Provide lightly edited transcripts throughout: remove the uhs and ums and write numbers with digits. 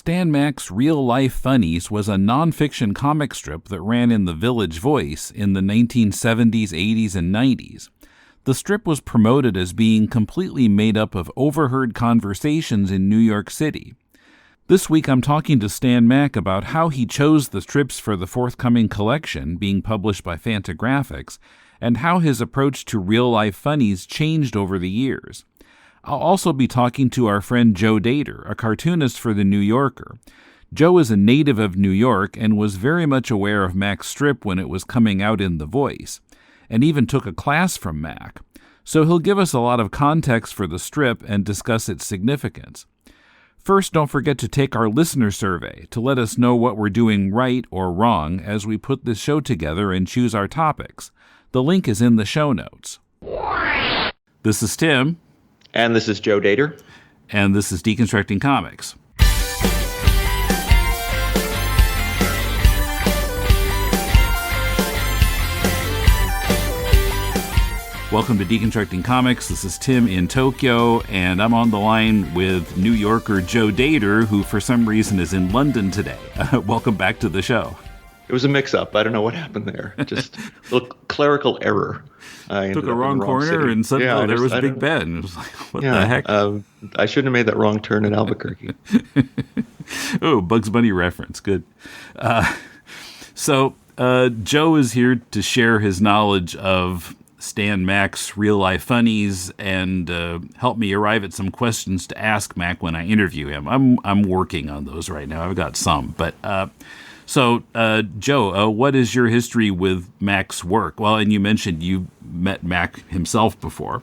Stan Mack's Real-Life Funnies was a nonfiction comic strip that ran in the Village Voice in the 1970s, 80s, and 90s. The strip was promoted as being completely made up of overheard conversations in New York City. This week I'm talking to Stan Mack about how he chose the strips for the forthcoming collection being published by Fantagraphics, and how his approach to real-life funnies changed over the years. I'll also be talking to our friend Joe Dator, a cartoonist for The New Yorker. Joe is a native of New York and was very much aware of Mack's strip when it was coming out in The Voice, and even took a class from Mack. So he'll give us a lot of context for the strip and discuss its significance. First, don't forget to take our listener survey to let us know what we're doing right or wrong as we put this show together and choose our topics. The link is in the show notes. This is Tim. And this is Joe Dator. And this is Deconstructing Comics. Welcome to Deconstructing Comics. This is Tim in Tokyo, and I'm on the line with New Yorker Joe Dator, who for some reason is in London today. Welcome back to the show. It was a mix-up. I don't know what happened there. Just a little clerical error. I took a wrong corner, city. And suddenly there was Big Ben. It was like, what the heck? I shouldn't have made that wrong turn in Albuquerque. Oh, Bugs Bunny reference. Good. So Joe is here to share his knowledge of Stan Mack's Real-Life Funnies and help me arrive at some questions to ask Mack when I interview him. I'm working on those right now. I've got some, but... So, Joe, what is your history with Mack's work? Well, and you mentioned you met Mack himself before.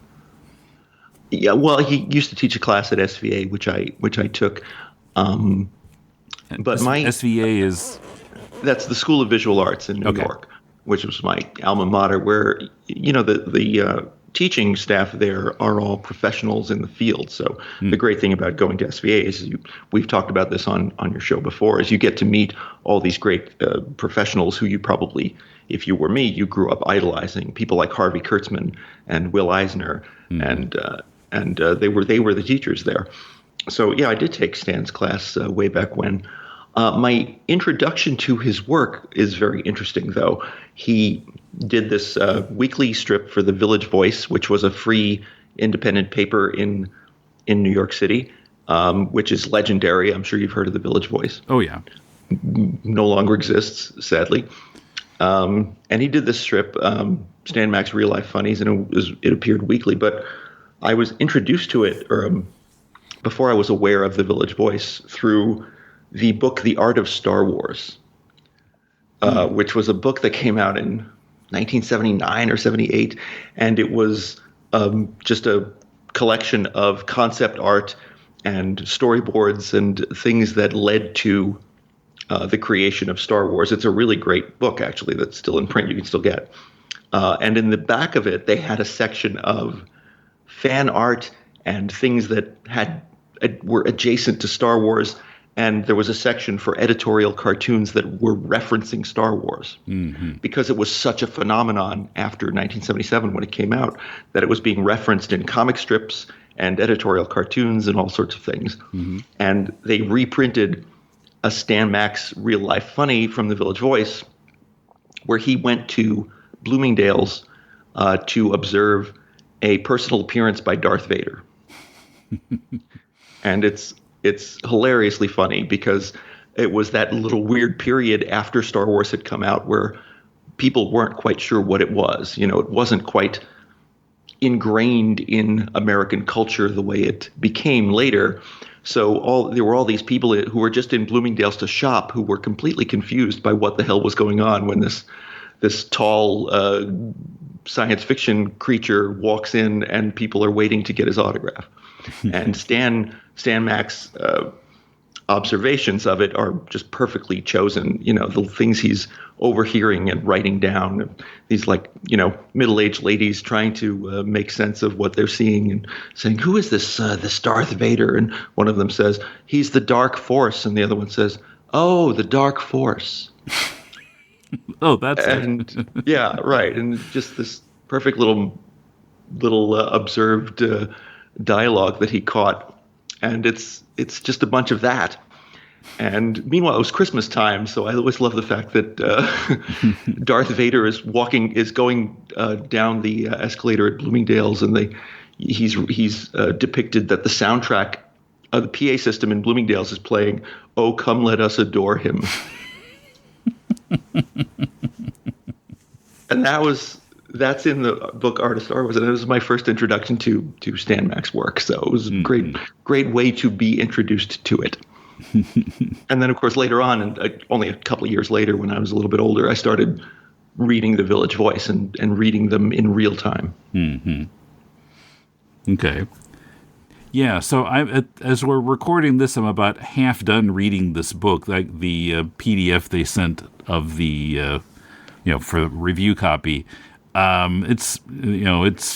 Yeah, well, he used to teach a class at SVA, which I took. But my SVA is that's the School of Visual Arts in New York, which was my alma mater. Where the teaching staff there are all professionals in the field. So the great thing about going to SVA is we've talked about this on your show before, is you get to meet all these great professionals who you probably, if you were me, you grew up idolizing. People like Harvey Kurtzman and Will Eisner, and they were the teachers there. So yeah, I did take Stan's class way back when. My introduction to his work is very interesting, though. He did this weekly strip for the Village Voice, which was a free independent paper in New York City, which is legendary. I'm sure you've heard of the Village Voice. Oh, yeah. No longer exists, sadly. And he did this strip, Stan Mack's Real-Life Funnies, and it appeared weekly. But I was introduced to it before I was aware of the Village Voice through the book The Art of Star Wars, which was a book that came out in 1979 or 78, and it was just a collection of concept art and storyboards and things that led to the creation of Star Wars. It's a really great book, actually, that's still in print. You can still get. And in the back of it, they had a section of fan art and things that were adjacent to Star Wars. And there was a section for editorial cartoons that were referencing Star Wars, because it was such a phenomenon after 1977 when it came out that it was being referenced in comic strips and editorial cartoons and all sorts of things. And they reprinted a Stan Mack's Real-Life Funny from the Village Voice, where he went to Bloomingdale's to observe a personal appearance by Darth Vader. And it's hilariously funny because it was that little weird period after Star Wars had come out where people weren't quite sure what it was. You know, it wasn't quite ingrained in American culture the way it became later. So there were all these people who were just in Bloomingdale's to shop who were completely confused by what the hell was going on when this tall science fiction creature walks in and people are waiting to get his autograph. And Stan Mack's observations of it are just perfectly chosen. You know, the things he's overhearing and writing down, these middle-aged ladies trying to make sense of what they're seeing and saying, "Who is this Darth Vader?" And one of them says, "He's the Dark Force," and the other one says, "Oh, the Dark Force." Oh, that's and yeah, right, and just this perfect little observed dialogue that he caught, and it's just a bunch of that. And meanwhile, it was Christmas time, so I always love the fact that Darth Vader is going down the escalator at Bloomingdale's, and he's depicted that the soundtrack of the PA system in Bloomingdale's is playing "Oh, Come Let Us Adore Him," and that's in the book Art of Star Wars, and it was my first introduction to Stan Mack's work. So it was a great way to be introduced to it. And then, of course, later on, and only a couple of years later, when I was a little bit older, I started reading The Village Voice and reading them in real time. Mm-hmm. Okay. Yeah, so as we're recording this, I'm about half done reading this book, like the PDF they sent of the, for review copy. It's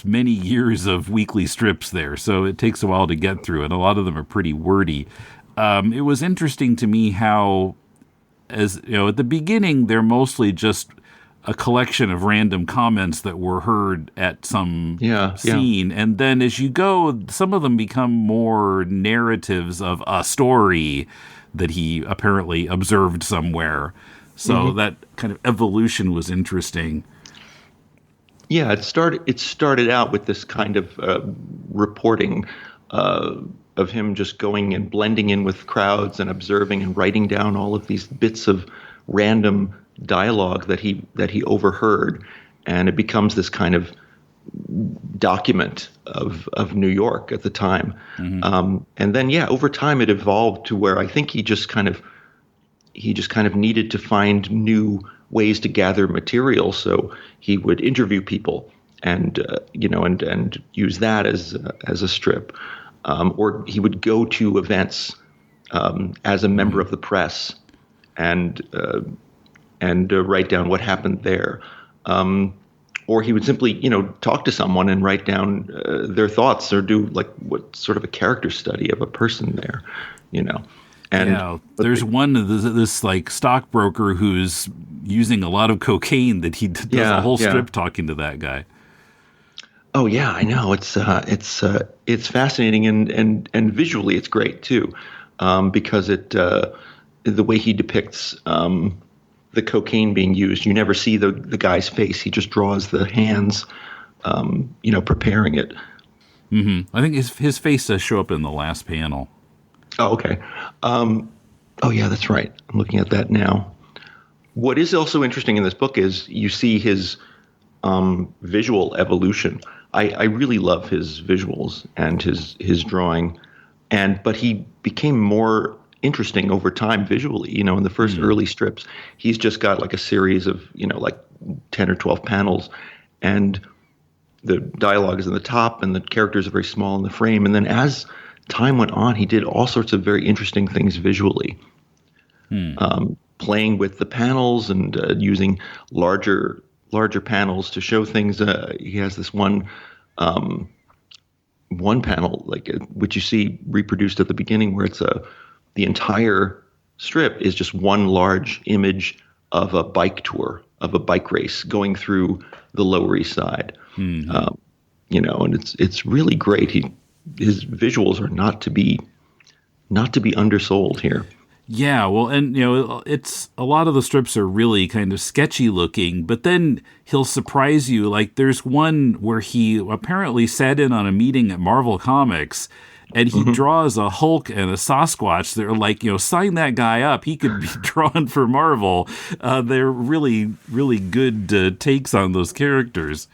many years of weekly strips there, so it takes a while to get through, and a lot of them are pretty wordy. It was interesting to me how, at the beginning, they're mostly just a collection of random comments that were heard at some scene. And then as you go, some of them become more narratives of a story that he apparently observed somewhere. So that kind of evolution was interesting. Yeah, it started out with this kind of reporting of him just going and blending in with crowds and observing and writing down all of these bits of random dialogue that he overheard, and it becomes this kind of document of New York at the time. And then over time it evolved to where I think he just kind of needed to find new ways to gather material, so he would interview people and use that as a strip, or he would go to events as a member of the press and write down what happened there, or he would simply talk to someone and write down their thoughts, or do like what sort of a character study of a person there, And there's this like stockbroker who's using a lot of cocaine that he does a whole strip talking to that guy. Oh yeah, I know. It's fascinating, and visually it's great too, because the way he depicts the cocaine being used, you never see the guy's face. He just draws the hands, preparing it. Mm-hmm. I think his face does show up in the last panel. Oh, okay. Oh, yeah, that's right. I'm looking at that now. What is also interesting in this book is you see his visual evolution. I really love his visuals and his drawing, but he became more interesting over time visually. In the first early strips, he's just got like a series of like 10 or 12 panels, and the dialogue is in the top, and the characters are very small in the frame. And then as time went on, he did all sorts of very interesting things visually, playing with the panels and using larger panels to show things. He has this one panel which you see reproduced at the beginning, where it's the entire strip is just one large image of a bike tour, of a bike race going through the Lower East Side. And it's really great. His visuals are not to be undersold here. Yeah, well, and it's a lot of the strips are really kind of sketchy looking, but then he'll surprise you. Like there's one where he apparently sat in on a meeting at Marvel Comics, and he draws a Hulk and a Sasquatch. They're like, sign that guy up. He could be drawn for Marvel. They're really, really good takes on those characters.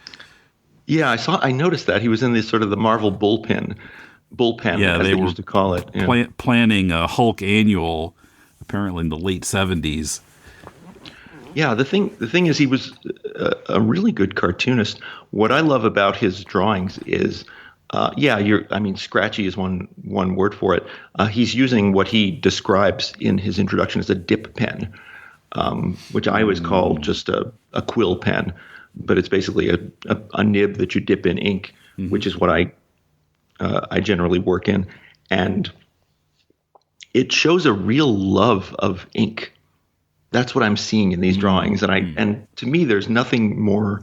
Yeah, I noticed that he was in this sort of the Marvel bullpen. Yeah, as they used to call it. Yeah. Planning a Hulk annual, apparently in the late 70s. Yeah, the thing is, he was a really good cartoonist. What I love about his drawings is, scratchy is one word for it. He's using what he describes in his introduction as a dip pen, which I always call just a quill pen. But it's basically a nib that you dip in ink, which is what I generally work in, and it shows a real love of ink. That's what I'm seeing in these drawings, and to me, there's nothing more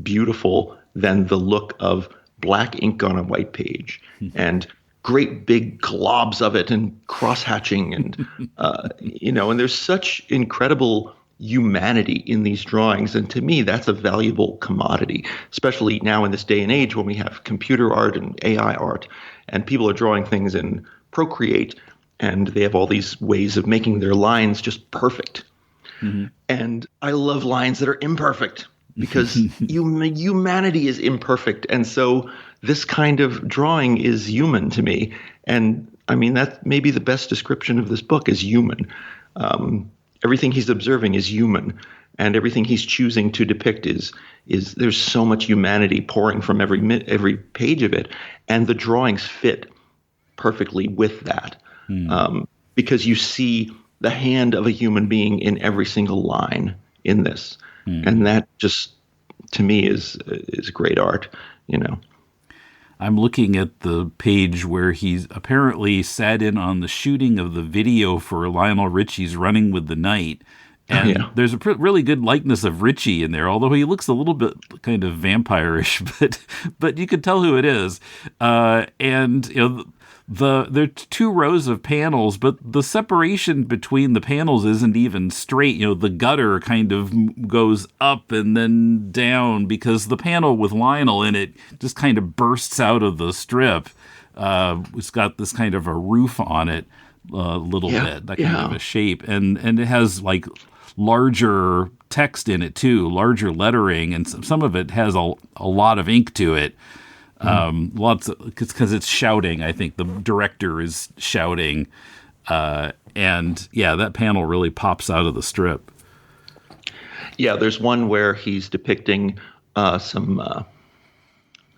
beautiful than the look of black ink on a white page, and great big globs of it and cross-hatching and and there's such incredible humanity in these drawings, and to me that's a valuable commodity, especially now in this day and age when we have computer art and AI art and people are drawing things in Procreate and they have all these ways of making their lines just perfect. Mm-hmm. And I love lines that are imperfect because humanity is imperfect, and so this kind of drawing is human to me. And I mean, that may be the best description of this book is human. Everything he's observing is human, and everything he's choosing to depict is there's so much humanity pouring from every page of it, and the drawings fit perfectly with that, because you see the hand of a human being in every single line in this, and that just to me is great art, I'm looking at the page where he's apparently sat in on the shooting of the video for Lionel Richie's Running with the Night. And there's a really good likeness of Richie in there, although he looks a little bit kind of vampire-ish, but you can tell who it is. And there are two rows of panels, but the separation between the panels isn't even straight. The gutter kind of goes up and then down because the panel with Lionel in it just kind of bursts out of the strip. It's got this kind of a roof on it a little bit, that kind of a shape. And it has like larger text in it too, larger lettering, and some of it has a lot of ink to it. Lots because it's shouting. I think the director is shouting, and that panel really pops out of the strip. Yeah, there's one where he's depicting some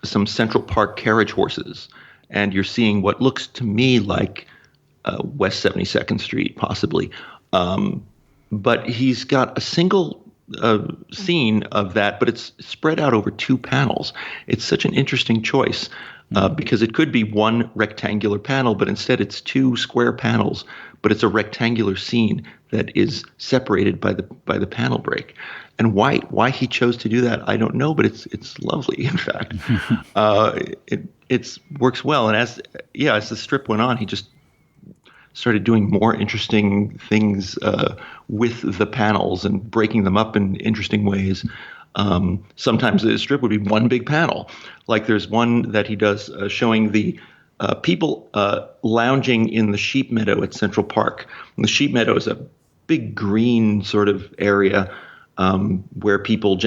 Central Park carriage horses, and you're seeing what looks to me like West 72nd Street, possibly. But he's got a single scene of that, but it's spread out over two panels. It's such an interesting choice because it could be one rectangular panel, but instead it's two square panels, but it's a rectangular scene that is separated by the panel break. And why he chose to do that, I don't know, but it's lovely. In fact, it works well. And as the strip went on, he just started doing more interesting things with the panels and breaking them up in interesting ways. Sometimes the strip would be one big panel. Like there's one that he does showing the people lounging in the sheep meadow at Central Park. And the sheep meadow is a big green sort of area where people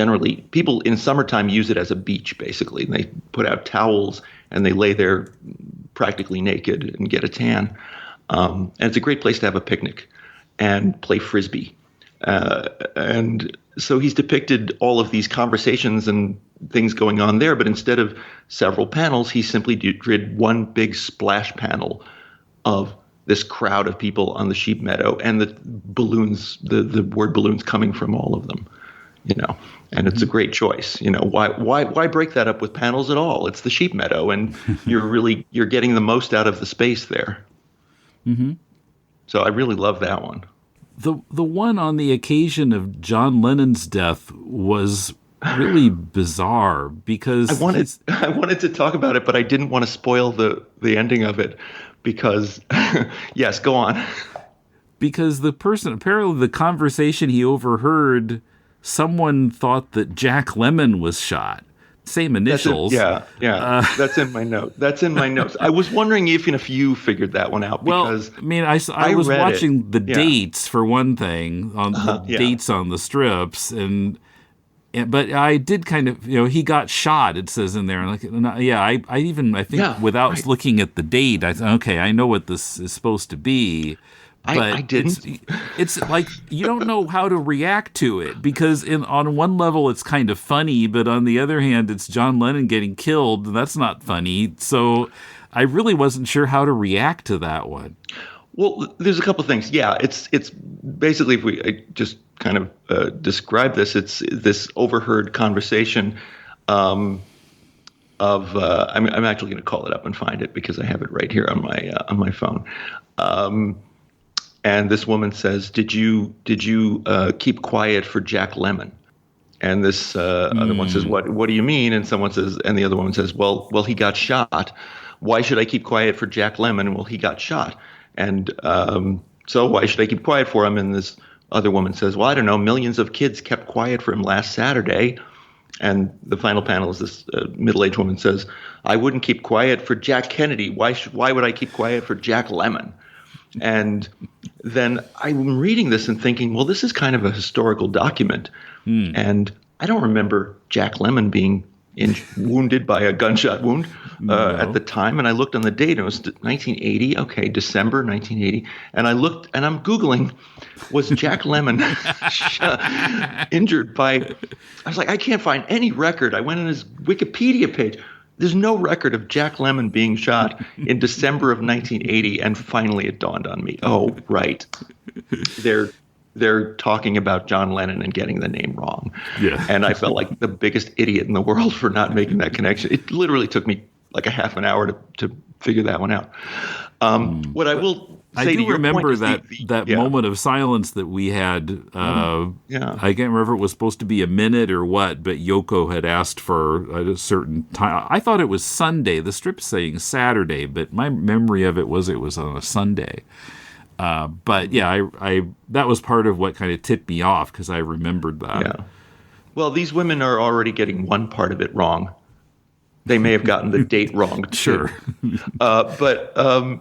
in summertime use it as a beach, basically. And they put out towels and they lay there practically naked and get a tan. And it's a great place to have a picnic and play Frisbee. And so he's depicted all of these conversations and things going on there, but instead of several panels, he simply did one big splash panel of this crowd of people on the sheep meadow and the balloons, the word balloons coming from all of them, and it's a great choice. Why break that up with panels at all? It's the sheep meadow, and you're getting the most out of the space there. Mm-hmm. So I really love that one. The one on the occasion of John Lennon's death was really bizarre because I wanted to talk about it, but I didn't want to spoil the ending of it because yes, go on. Because apparently the conversation he overheard, someone thought that Jack Lemmon was shot. Same initials. That's in my note. That's in my notes. I was wondering if you figured that one out. Because I was watching the dates for one thing, on the dates on the strips, but I did kind of, he got shot, it says in there. I think without looking at the date, I thought, okay, I know what this is supposed to be. But I didn't. It's like you don't know how to react to it because on one level it's kind of funny, but on the other hand it's John Lennon getting killed, and that's not funny. So I really wasn't sure how to react to that one. Well, there's a couple of things. Yeah, it's basically, if we just kind of describe this, it's this overheard conversation I'm actually going to call it up and find it because I have it right here on my phone. And this woman says, "Did you keep quiet for Jack Lemmon?" And this other one says, "What do you mean?" And someone says, and the other woman says, "Well, he got shot. Why should I keep quiet for Jack Lemmon? Well, he got shot, and so why should I keep quiet for him?" And this other woman says, "Well, I don't know. Millions of kids kept quiet for him last Saturday." And the final panel is this middle-aged woman says, "I wouldn't keep quiet for Jack Kennedy. Why would I keep quiet for Jack Lemmon?" And then I'm reading this and thinking, well, this is kind of a historical document. And I don't remember Jack Lemmon being wounded by a gunshot wound at the time. And I looked on the date, and it was 1980. Okay, December 1980. And I looked, and I'm Googling, was Jack Lemmon injured by... I was like, I can't find any record. I went on his Wikipedia page. There's no record of Jack Lemmon being shot in December of 1980, and finally it dawned on me. Oh, right. They're talking about John Lennon and getting the name wrong. Yeah. And I felt like the biggest idiot in the world for not making that connection. It literally took me like a half an hour to figure that one out. What I will say I to do your remember point is that moment of silence that we had. I can't remember if it was supposed to be a minute or what, but Yoko had asked for a certain time. I thought it was Sunday. The strip's saying Saturday, but my memory of it was on a Sunday. But yeah, I that was part of what kind of tipped me off, because I remembered that. Yeah. Well, these women are already getting one part of it wrong. They may have gotten the date wrong. Sure. To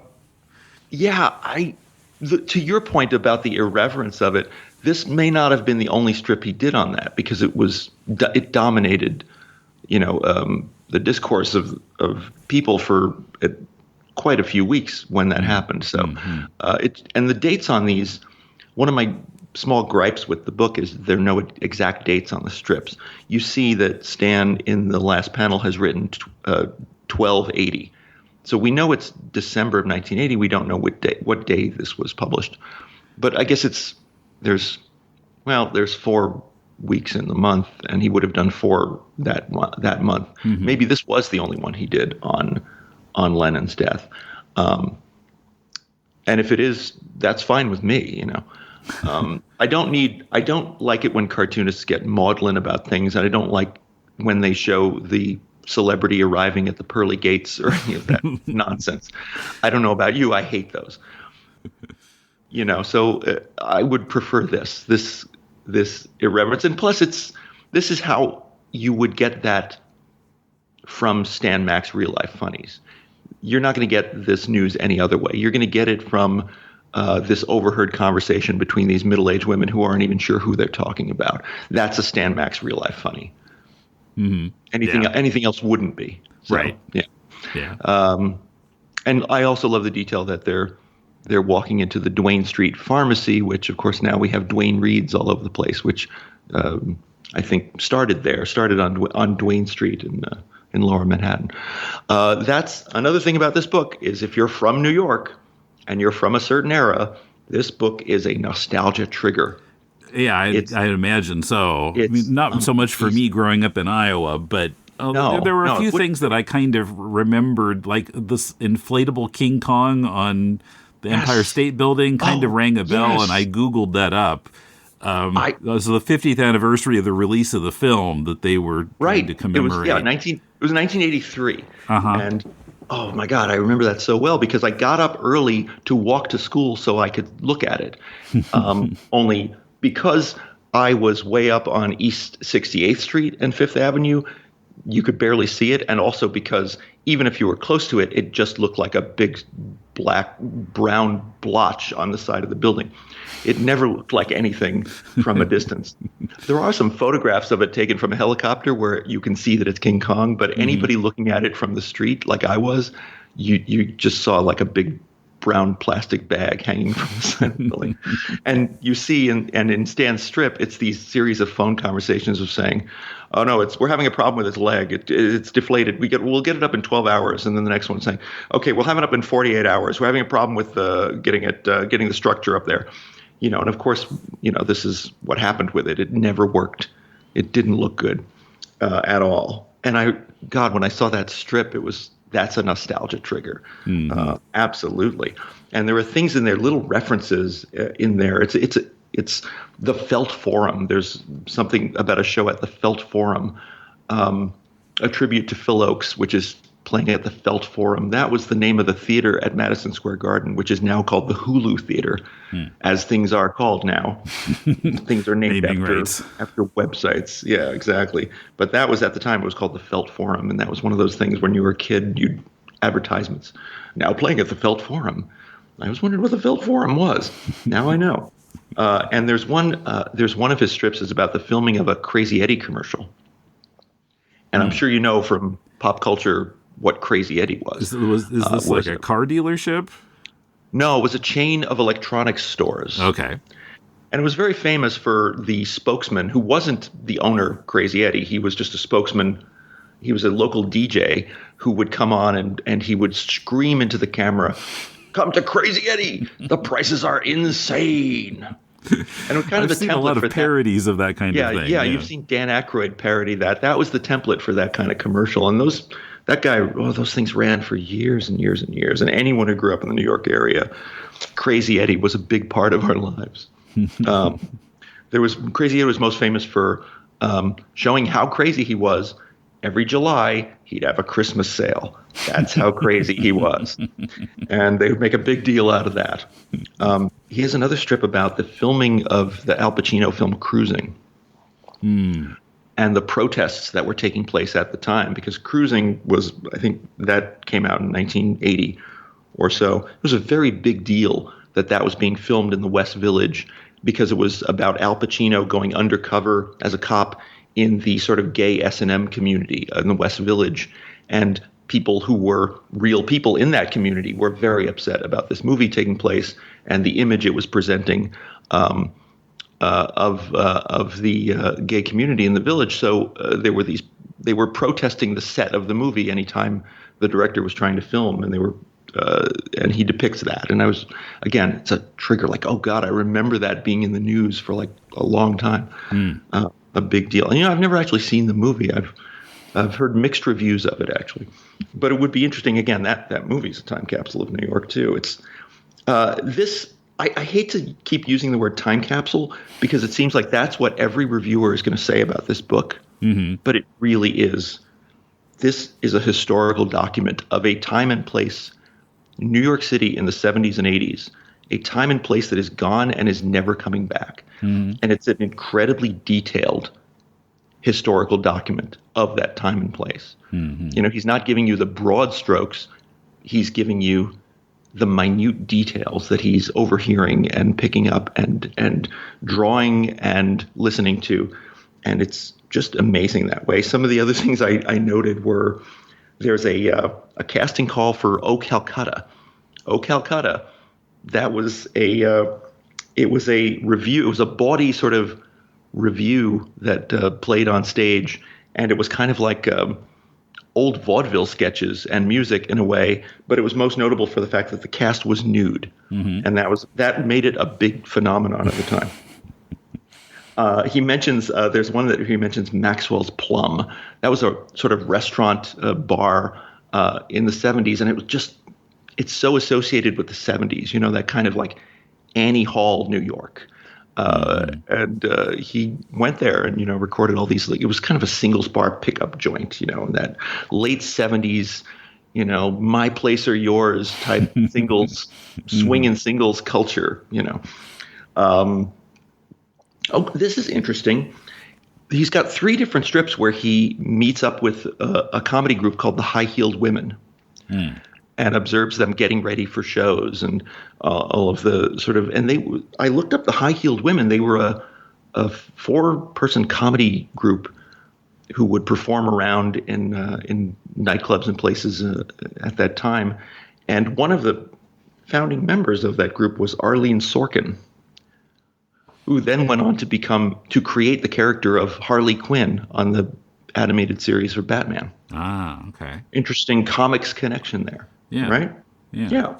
your point about the irreverence of it, this may not have been the only strip he did on that, because it dominated, the discourse of people for quite a few weeks when that happened. So, and the dates on these, one of my small gripes with the book is there are no exact dates on the strips. You see that Stan in the last panel has written 1280. So we know it's December of 1980. We don't know what day this was published. But I guess there's 4 weeks in the month, and he would have done 4 that month. Maybe this was the only one he did on Lennon's death. And if it is, that's fine with me, I don't like it when cartoonists get maudlin about things, and I don't like when they show the celebrity arriving at the pearly gates or any of that nonsense. I don't know about you. I hate those. So I would prefer this irreverence. And plus this is how you would get that from Stan Mack's Real Life Funnies. You're not going to get this news any other way. You're going to get it from this overheard conversation between these middle-aged women who aren't even sure who they're talking about. That's a Stan Mack's Real Life Funny. Anything else wouldn't be. So, right. Yeah. And I also love the detail that they're walking into the Duane Street Pharmacy, which of course now we have Duane Reads all over the place, which I think started on Duane Street in Lower Manhattan. That's another thing about this book is if you're from New York and you're from a certain era, this book is a nostalgia trigger. Yeah, I imagine so. I mean, not so much for me growing up in Iowa, but there were a few things that I kind of remembered, like this inflatable King Kong on the Empire State Building kind of rang a bell, and I Googled that up. It was the 50th anniversary of the release of the film that they were trying to commemorate. It was 1983. And oh my God, I remember that so well because I got up early to walk to school so I could look at it. Only because I was way up on East 68th Street and Fifth Avenue, you could barely see it. And also because even if you were close to it, it just looked like a big brown blotch on the side of the building. It never looked like anything from a distance. There are some photographs of it taken from a helicopter where you can see that it's King Kong, but anybody looking at it from the street like I was, you just saw like a big brown plastic bag hanging from the side of the building. And you see, and in Stan's strip, it's these series of phone conversations of saying, oh no, we're having a problem with its leg. It's deflated. We'll get it up in 12 hours. And then the next one saying, okay, we'll have it up in 48 hours. We're having a problem with getting the structure up there. And of course, this is what happened with it. It never worked. It didn't look good at all. And when I saw that strip, that's a nostalgia trigger. Absolutely. And there are things in there, little references in there. It's the Felt Forum. There's something about a show at the Felt Forum, a tribute to Phil Oakes, which is playing at the Felt Forum. That was the name of the theater at Madison Square Garden, which is now called the Hulu Theater, as things are called now. Things are named after websites. Yeah, exactly. But that was, at the time, it was called the Felt Forum, and that was one of those things when you were a kid, you'd advertisements. Now playing at the Felt Forum. I was wondering what the Felt Forum was. Now I know. And there's one of his strips is about the filming of a Crazy Eddie commercial. And I'm sure you know from pop culture what Crazy Eddie was. Is this like a car dealership? No, it was a chain of electronics stores. Okay. And it was very famous for the spokesman, who wasn't the owner, Crazy Eddie. He was just a spokesman. He was a local DJ who would come on and he would scream into the camera, "Come to Crazy Eddie. The prices are insane." And it was kind of the template for that. I've seen a lot of parodies of that kind of thing. Yeah, you've seen Dan Aykroyd parody that. That was the template for that kind of commercial. And that guy, those things ran for years and years and years. And anyone who grew up in the New York area, Crazy Eddie was a big part of our lives. Crazy Eddie was most famous for showing how crazy he was. Every July, he'd have a Christmas sale. That's how crazy he was. And they would make a big deal out of that. He has another strip about the filming of the Al Pacino film Cruising. And the protests that were taking place at the time, because Cruising was, I think that came out in 1980 or so. It was a very big deal that was being filmed in the West Village, because it was about Al Pacino going undercover as a cop in the sort of gay S&M community in the West Village. And people who were real people in that community were very upset about this movie taking place and the image it was presenting of the gay community in the village. So they were protesting the set of the movie anytime the director was trying to film, and and he depicts that. And it's a trigger, like, oh God, I remember that being in the news for like a long time. A big deal. And I've never actually seen the movie. I've heard mixed reviews of it, actually. But it would be interesting. Again, that movie is a time capsule of New York too. It's I hate to keep using the word time capsule, because it seems like that's what every reviewer is going to say about this book. But it really is. This is a historical document of a time and place, New York City in the 70s and 80s, a time and place that is gone and is never coming back. And it's an incredibly detailed historical document of that time and place. He's not giving you the broad strokes. He's giving you the minute details that he's overhearing and picking up and drawing and listening to. And it's just amazing that way. Some of the other things I noted were, there's a casting call for Oh Calcutta. Oh Calcutta, that was it was a review. It was a bawdy sort of review that played on stage, and it was kind of like old vaudeville sketches and music in a way, but it was most notable for the fact that the cast was nude, and that made it a big phenomenon at the time. He mentions there's one that he mentions, Maxwell's Plum. That was a sort of restaurant bar in the 70s, and it was just, it's so associated with the 70s, that kind of like Annie Hall, New York. And he went there and, recorded all these, like, it was kind of a singles bar pickup joint, in that late 70s, my place or yours type singles, swinging singles culture, Oh, this is interesting. He's got 3 different strips where he meets up with a comedy group called the High Heeled Women. And observes them getting ready for shows and all of the sort of, and I looked up the High Heeled Women. They were a 4-person comedy group who would perform around in nightclubs and places at that time. And one of the founding members of that group was Arlene Sorkin, who then went on to create the character of Harley Quinn on the animated series for Batman. Ah, okay. Interesting comics connection there. Yeah. Right? Yeah.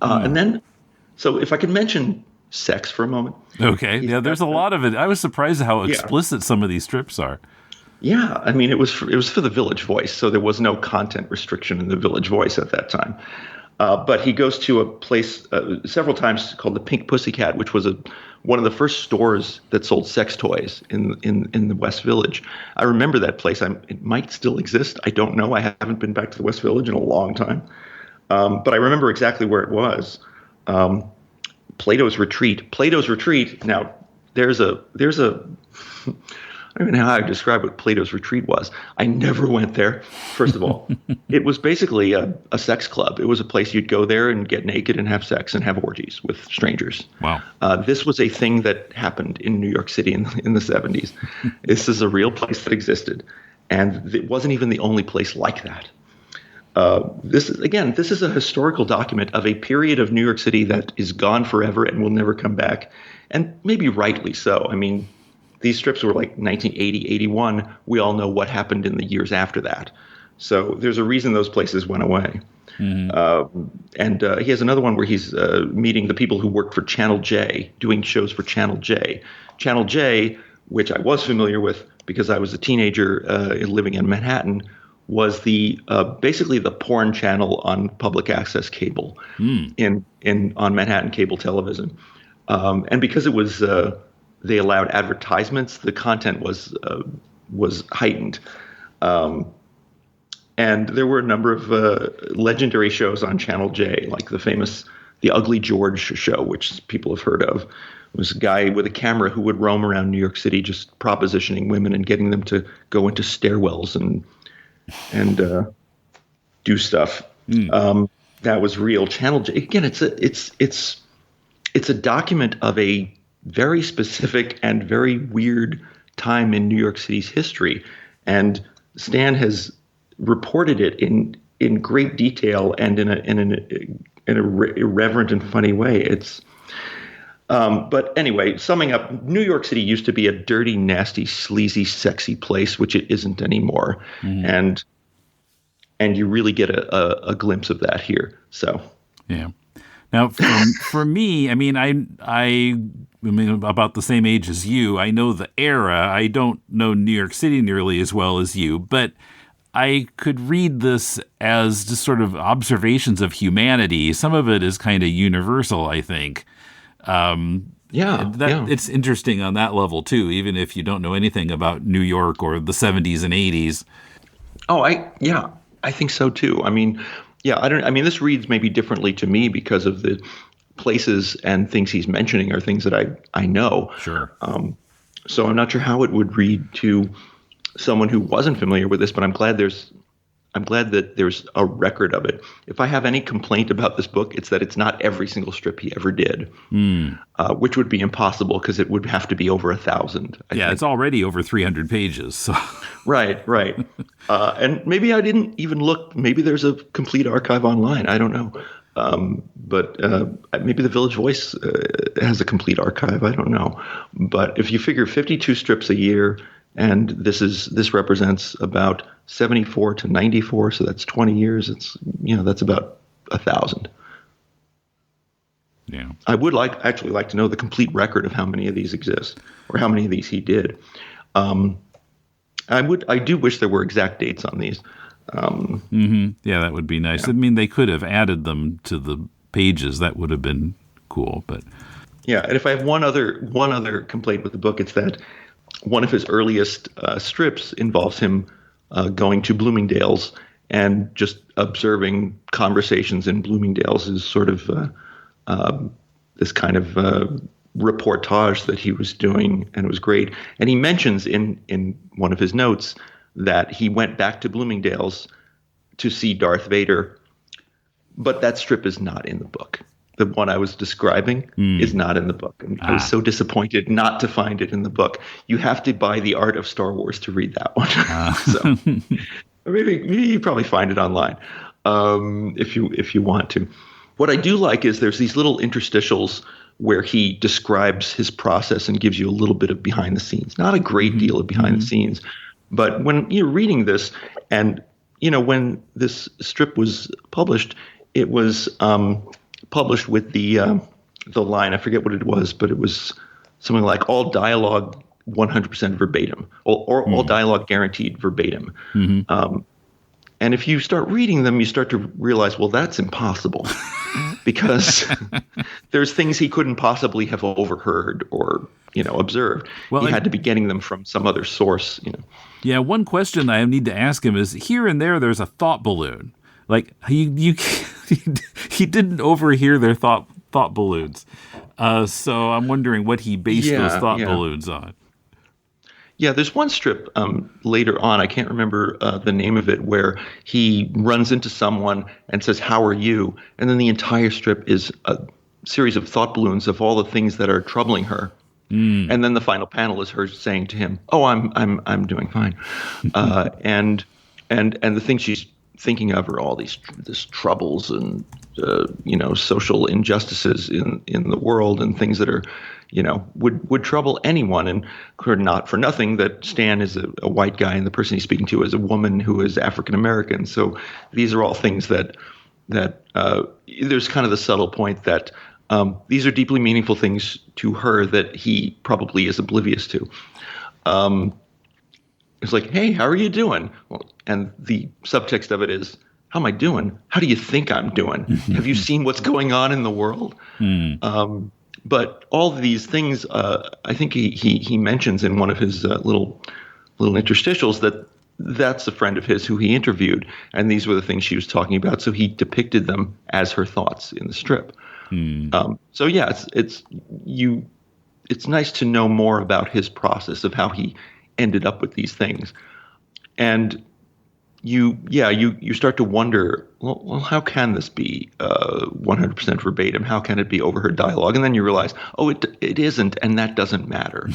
And then, so if I could mention sex for a moment. Okay. Yeah, there's a lot of it. I was surprised at how explicit some of these strips are. Yeah. I mean, it was for the Village Voice, so there was no content restriction in the Village Voice at that time. But he goes to a place several times called the Pink Pussycat, which was one of the first stores that sold sex toys in the West Village. I remember that place. It might still exist. I don't know. I haven't been back to the West Village in a long time. But I remember exactly where it was. Plato's Retreat. Plato's Retreat. Now, there's a I don't even know how I describe what Plato's Retreat was. I never went there, first of all. It was basically a sex club. It was a place you'd go there and get naked and have sex and have orgies with strangers. Wow. This was a thing that happened in New York City in the 70s. This is a real place that existed. And it wasn't even the only place like that. This is a historical document of a period of New York City that is gone forever and will never come back. And maybe rightly so. I mean, these strips were like 1980, 81. We all know what happened in the years after that. So there's a reason those places went away. Mm-hmm. And he has another one where he's meeting the people who worked for Channel J, doing shows for Channel J. Channel J, which I was familiar with because I was a teenager living in Manhattan, was basically the porn channel on public access cable on Manhattan cable television. And because it was they allowed advertisements, the content was heightened. And there were a number of legendary shows on Channel J, like the famous The Ugly George show, which people have heard of. It was a guy with a camera who would roam around New York City just propositioning women and getting them to go into stairwells and do stuff. That was real. Channel J, again, it's a document of a very specific and very weird time in New York City's history. And Stan has reported it in great detail and in a irreverent and funny way. But anyway, summing up, New York City used to be a dirty, nasty, sleazy, sexy place, which it isn't anymore. Mm-hmm. And you really get a glimpse of that here. So, yeah. Now, for me, I mean, I'm about the same age as you. I know the era. I don't know New York City nearly as well as you, but I could read this as just sort of observations of humanity. Some of it is kind of universal, I think. It's interesting on that level too, even if you don't know anything about New York or the 70s and 80s. Oh, I think so too. I mean, this reads maybe differently to me because of the places and things he's mentioning are things that I know. Sure. So I'm not sure how it would read to someone who wasn't familiar with this, but I'm glad that there's a record of it. If I have any complaint about this book, it's that it's not every single strip he ever did, which would be impossible because it would have to be over 1,000. I think. It's already over 300 pages. So. Right. And maybe I didn't even look. Maybe there's a complete archive online. I don't know. But maybe the Village Voice has a complete archive. I don't know. But if you figure 52 strips a year, and this represents about 74 to 94, so that's 20 years. It's that's about 1,000. Yeah, I would actually like to know the complete record of how many of these exist or how many of these he did. I do wish there were exact dates on these. Yeah, that would be nice. Yeah. I mean, they could have added them to the pages. That would have been cool. But yeah, and if I have one other complaint with the book, it's that one of his earliest strips involves him going to Bloomingdale's and just observing conversations in Bloomingdale's is sort of this kind of reportage that he was doing, and it was great. And he mentions in one of his notes that he went back to Bloomingdale's to see Darth Vader, but that strip is not in the book. The one I was describing is not in the book. And I was so disappointed not to find it in the book. You have to buy The Art of Star Wars to read that one. So maybe you probably find it online if you want to. What I do like is there's these little interstitials where he describes his process and gives you a little bit of behind the scenes. Not a great deal of behind the scenes, but when you're reading this, and when this strip was published, it was published with the line, I forget what it was, but it was something like all dialogue 100% verbatim, or all dialogue guaranteed verbatim. And if you start reading them, you start to realize, well, that's impossible because there's things he couldn't possibly have overheard or, observed. Well, he had to be getting them from some other source, Yeah, one question I need to ask him is, here and there's a thought balloon. Like, he didn't overhear their thought balloons. So I'm wondering what he based those thought balloons on. Yeah, there's one strip later on, I can't remember the name of it, where he runs into someone and says, "How are you?" And then the entire strip is a series of thought balloons of all the things that are troubling her. And then the final panel is her saying to him, "Oh, I'm doing fine," and the things she's thinking of are all these troubles and social injustices in the world and things that are would trouble anyone. And not for nothing that Stan is a white guy and the person he's speaking to is a woman who is African American. So these are all things that there's kind of the subtle point that these are deeply meaningful things to her that he probably is oblivious to. It's like, "Hey, how are you doing?" Well, and the subtext of it is, "How am I doing? How do you think I'm doing? Have you seen what's going on in the world?" But all of these things, I think he mentions in one of his little interstitials that's a friend of his who he interviewed, and these were the things she was talking about. So he depicted them as her thoughts in the strip. So yeah, it's nice to know more about his process of how he ended up with these things, and you start to wonder, well, how can this be 100% verbatim? How can it be overheard dialogue? And then you realize, oh, it isn't, and that doesn't matter,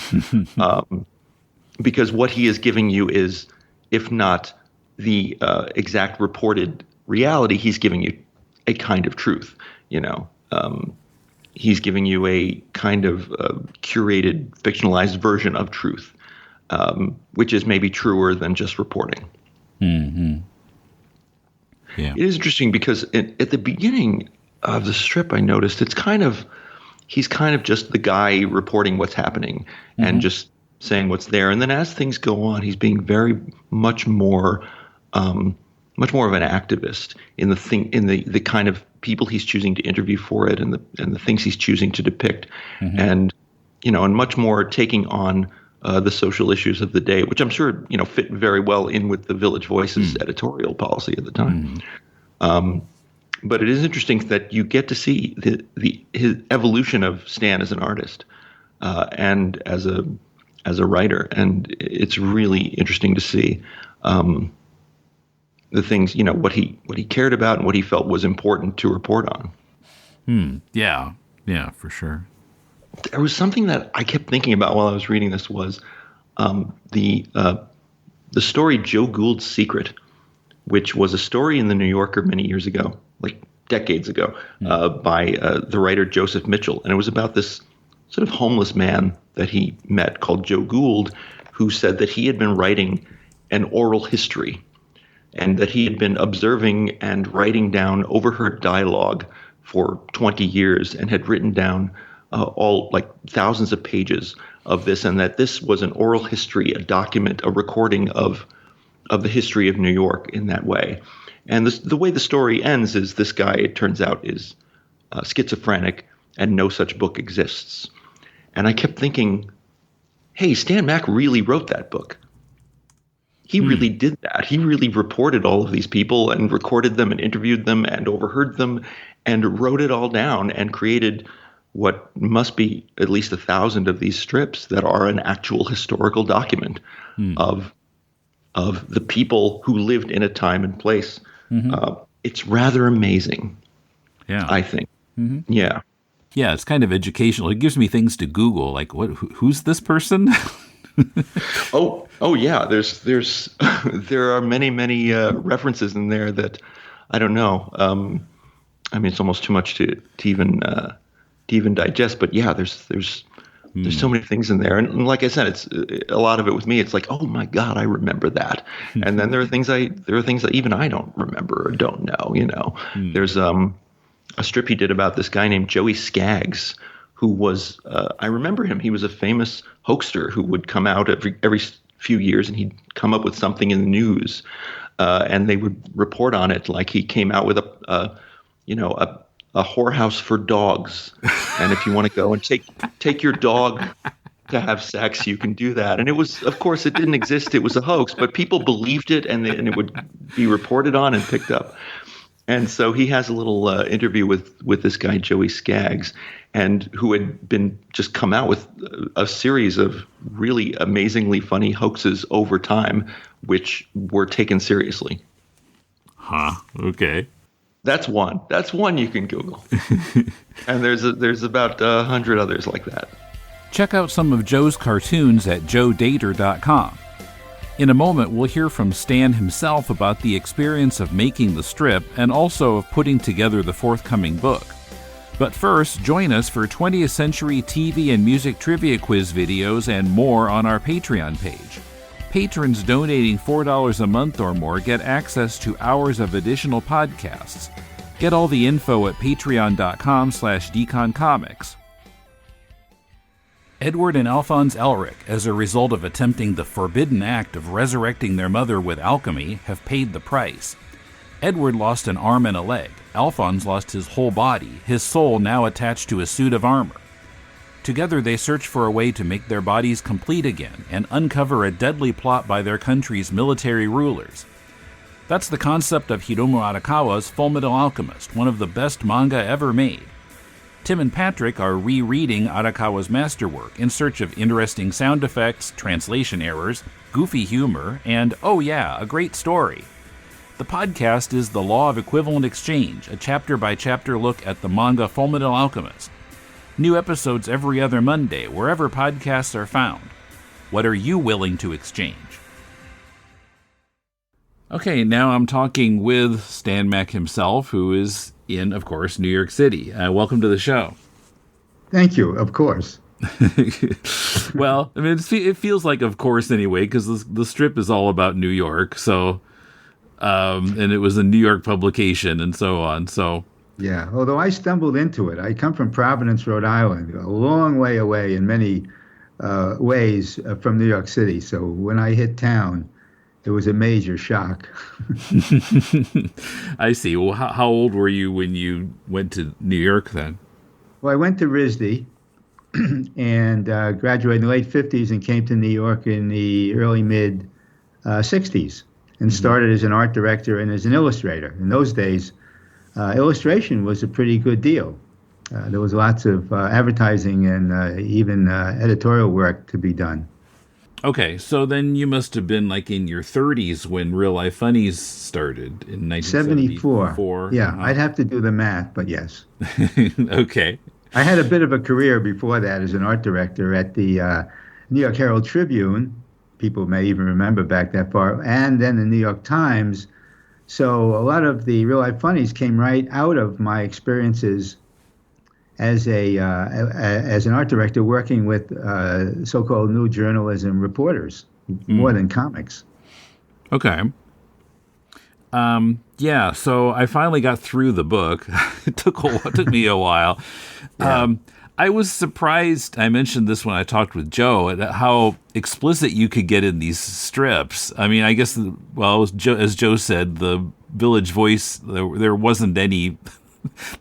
because what he is giving you is, if not the exact reported reality, he's giving you a kind of truth. He's giving you a kind of curated, fictionalized version of truth, which is maybe truer than just reporting. Mm-hmm. Yeah. It is interesting because at the beginning of the strip, I noticed he's kind of just the guy reporting what's happening and just saying what's there. And then as things go on, he's being very much more of an activist in the kind of people he's choosing to interview for it and the things he's choosing to depict, and much more taking on the social issues of the day, which I'm sure fit very well in with the Village Voice's editorial policy at the time. But it is interesting that you get to see his evolution of Stan as an artist and as a writer, and it's really interesting to see the things what he cared about and what he felt was important to report on. Yeah, for sure. There was something that I kept thinking about while I was reading this was the story Joe Gould's Secret, which was a story in the New Yorker many years ago, like decades ago, by the writer Joseph Mitchell. And it was about this sort of homeless man that he met called Joe Gould, who said that he had been writing an oral history and that he had been observing and writing down overheard dialogue for 20 years and had written down all like thousands of pages of this, and that this was an oral history, a document, a recording of the history of New York in that way. And the way the story ends is this guy, it turns out, is schizophrenic and no such book exists. And I kept thinking, hey, Stan Mack really wrote that book. He really did that. He really reported all of these people and recorded them and interviewed them and overheard them and wrote it all down and created what must be at least 1,000 of these strips that are an actual historical document of the people who lived in a time and place. It's rather amazing, I think. Yeah. Yeah, it's kind of educational. It gives me things to Google, like who's this person? Oh yeah. There are many references in there that I don't know. I mean, it's almost too much to even digest. But yeah, there's so many things in there, and like I said, it's a lot of it with me. It's like, oh my God, I remember that. And then there are things that even I don't remember or don't know. There's a strip he did about this guy named Joey Skaggs, who was I remember him. He was a famous hoaxer who would come out every few years, and he'd come up with something in the news. and they would report on it like he came out with a whorehouse for dogs, and if you want to go and take your dog to have sex, you can do that. And it was, of course, it didn't exist. It was a hoax, but people believed it, and it would be reported on and picked up. And so he has a little interview with this guy, Joey Skaggs, and who had been just come out with a series of really amazingly funny hoaxes over time, which were taken seriously. Huh. Okay. That's one. That's one you can Google. And there's about 100 others like that. Check out some of Joe's cartoons at joedator.com. In a moment, we'll hear from Stan himself about the experience of making the strip and also of putting together the forthcoming book. But first, join us for 20th Century TV and music trivia quiz videos and more on our Patreon page. Patrons donating $4 a month or more get access to hours of additional podcasts. Get all the info at patreon.com/deconcomics. Edward and Alphonse Elric, as a result of attempting the forbidden act of resurrecting their mother with alchemy, have paid the price. Edward lost an arm and a leg. Alphonse lost his whole body, his soul now attached to a suit of armor. Together they search for a way to make their bodies complete again and uncover a deadly plot by their country's military rulers. That's the concept of Hiromu Arakawa's Fullmetal Alchemist, one of the best manga ever made. Tim and Patrick are rereading Arakawa's masterwork in search of interesting sound effects, translation errors, goofy humor, and, oh yeah, a great story. The podcast is The Law of Equivalent Exchange, a chapter-by-chapter look at the manga Fullmetal Alchemist. New episodes every other Monday, wherever podcasts are found. What are you willing to exchange? Okay, now I'm talking with Stan Mack himself, who is in, of course, New York City. Welcome to the show. Thank you, of course. Well, I mean, it feels like of course anyway, because the strip is all about New York, so, and it was a New York publication and so on, so... Yeah, although I stumbled into it. I come from Providence, Rhode Island, a long way away in many ways from New York City. So when I hit town, it was a major shock. I see. Well, how old were you when you went to New York then? Well, I went to RISD and graduated in the late 50s and came to New York in the early mid 60s and started as an art director and as an illustrator. In those days, illustration was a pretty good deal. There was lots of advertising and even editorial work to be done. Okay, so then you must have been like in your 30s when Real Life Funnies started in 1974. Yeah, I'd have to do the math, but yes. Okay. I had a bit of a career before that as an art director at the New York Herald Tribune. People may even remember back that far. And then the New York Times. So a lot of the Real Life Funnies came right out of my experiences as an art director working with so-called new journalism reporters, more than comics. Okay. Yeah, so I finally got through the book. It took me a while. Yeah. I was surprised, I mentioned this when I talked with Joe, at how explicit you could get in these strips. I mean, I guess, well, as Joe said, the Village Voice, there wasn't any,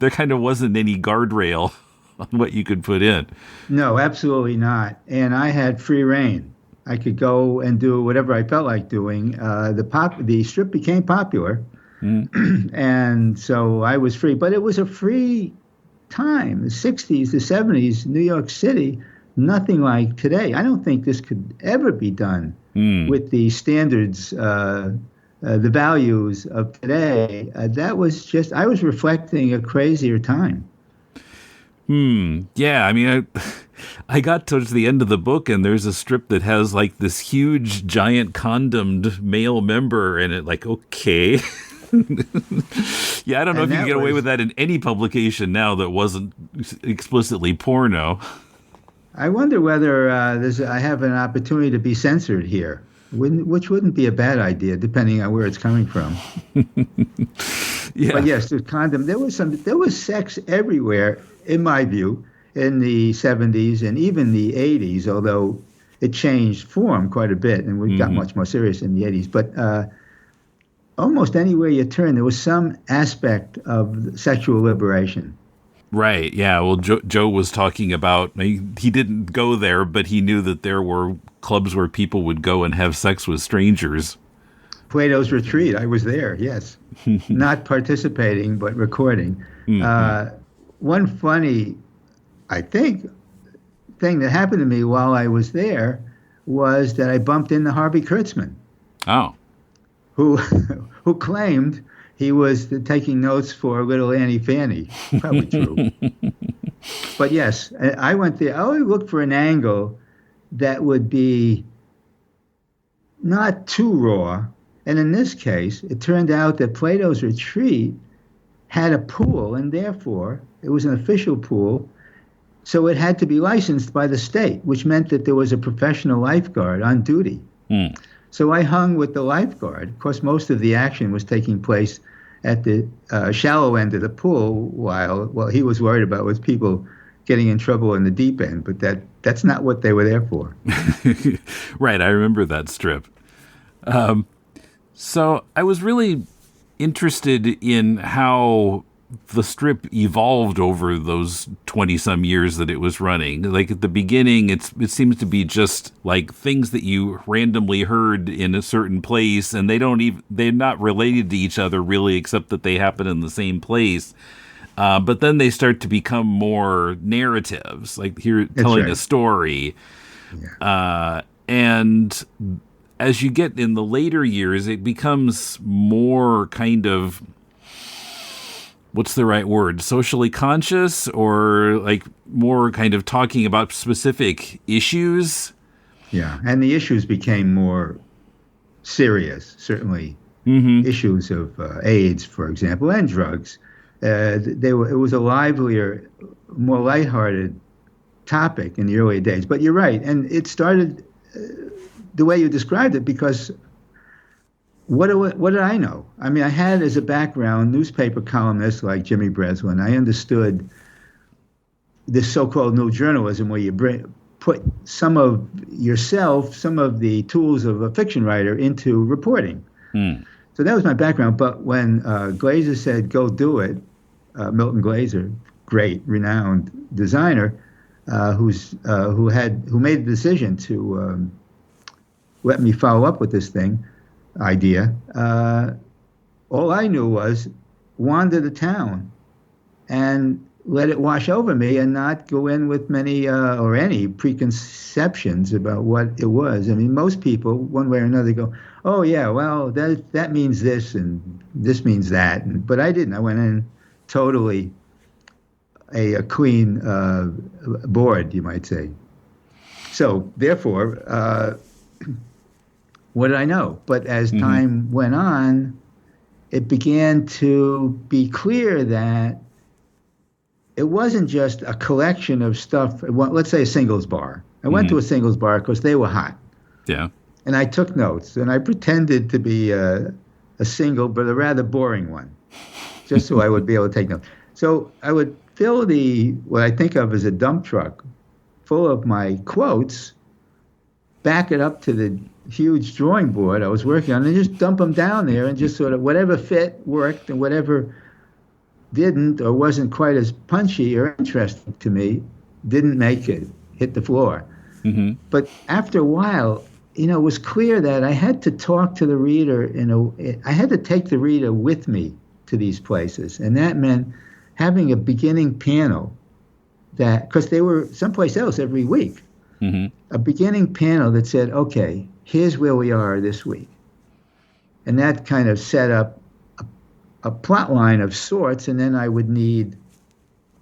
there kind of wasn't any guardrail on what you could put in. No, absolutely not. And I had free reign. I could go and do whatever I felt like doing. The strip became popular, and so I was free. But it was a free time, the 60s, the 70s, New York City, nothing like today. I don't think this could ever be done with the standards, the values of today. That was just, I was reflecting a crazier time. Yeah, I mean, I got towards the end of the book, and there's a strip that has like this huge, giant condomed male member in it. Like, okay. Yeah, I don't know if you can get away with that in any publication now that wasn't explicitly porno. I wonder whether I have an opportunity to be censored here, which wouldn't be a bad idea, depending on where it's coming from. Yeah. But yes, the condom. There was sex everywhere, in my view, in the 70s and even the 80s, although it changed form quite a bit, and we got much more serious in the 80s. But almost anywhere you turn, there was some aspect of sexual liberation. Right. Yeah. Well, Joe was talking about, he didn't go there, but he knew that there were clubs where people would go and have sex with strangers. Plato's Retreat. I was there. Yes, not participating but recording. One funny, I think, thing that happened to me while I was there was that I bumped into Harvey Kurtzman. Oh. Who claimed he was taking notes for Little Annie Fanny. Probably true. But yes, I went there. I always looked for an angle that would be not too raw. And in this case, it turned out that Plato's Retreat had a pool, and therefore it was an official pool. So it had to be licensed by the state, which meant that there was a professional lifeguard on duty. So I hung with the lifeguard. Of course, most of the action was taking place at the shallow end of the pool, while he was worried about was people getting in trouble in the deep end. But that's not what they were there for. Right, I remember that strip. So I was really interested in how the strip evolved over those 20-some years that it was running. Like at the beginning, it seems to be just like things that you randomly heard in a certain place, and they're not related to each other really, except that they happen in the same place. But then they start to become more narratives, like here telling a story. Yeah. And as you get in the later years, it becomes more kind of, what's the right word? Socially conscious, or like more kind of talking about specific issues? Yeah. And the issues became more serious, certainly. Issues of AIDS, for example, and drugs. It was a livelier, more lighthearted topic in the early days. But you're right. And it started the way you described it, because what did I know? I mean, I had as a background newspaper columnist like Jimmy Breslin. I understood this so-called new journalism, where you put some of yourself, some of the tools of a fiction writer into reporting. So that was my background. But when Glazer said, go do it, Milton Glazer, great, renowned designer, who made the decision to let me follow up with this idea. All I knew was wander the town and let it wash over me, and not go in with many or any preconceptions about what it was. I mean, most people, one way or another, go, oh, yeah, well, that means this and this means that. But I didn't. I went in totally a clean board, you might say. So, therefore, what did I know? But as time went on, it began to be clear that it wasn't just a collection of stuff. Let's say a singles bar. I went to a singles bar because they were hot. Yeah. And I took notes, and I pretended to be a single, but a rather boring one, just so I would be able to take notes. So I would fill what I think of as a dump truck full of my quotes, back it up to the huge drawing board I was working on, and just dump them down there, and just sort of whatever fit worked, and whatever didn't or wasn't quite as punchy or interesting to me didn't make it hit the floor. But after a while, it was clear that I had to talk to the reader I had to take the reader with me to these places, and that meant having a beginning panel because they were someplace else every week. A beginning panel that said, okay, here's where we are this week. And that kind of set up a plot line of sorts, and then I would need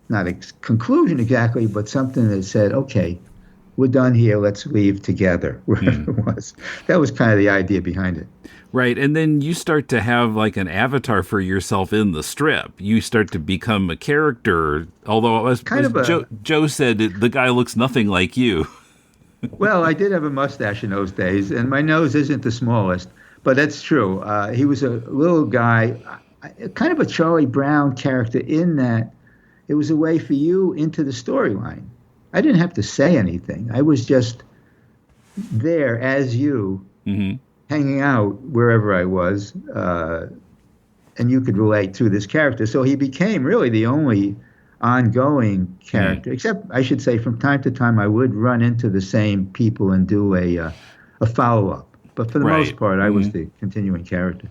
not a conclusion exactly, but something that said, okay, we're done here, let's leave together, wherever it was. That was kind of the idea behind it. Right, and then you start to have like an avatar for yourself in the strip. You start to become a character, although Joe said the guy looks nothing like you. Well, I did have a mustache in those days, and my nose isn't the smallest, but that's true. He was a little guy, kind of a Charlie Brown character, in that it was a way for you into the storyline. I didn't have to say anything. I was just there as you, hanging out wherever I was, and you could relate to this character. So he became really the only ongoing character, except I should say from time to time I would run into the same people and do a follow-up. But for the most part, I was the continuing character.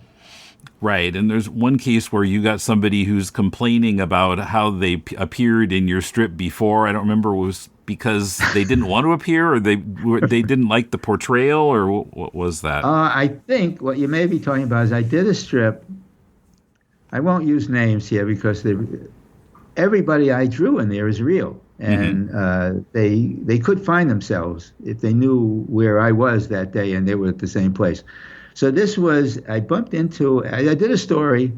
Right, and there's one case where you got somebody who's complaining about how they appeared in your strip before. I don't remember, it was because they didn't want to appear, or they didn't like the portrayal, or what was that? I think what you may be talking about is I did a strip. I won't use names here because everybody I drew in there is real, and they could find themselves if they knew where I was that day and they were at the same place. So I did a story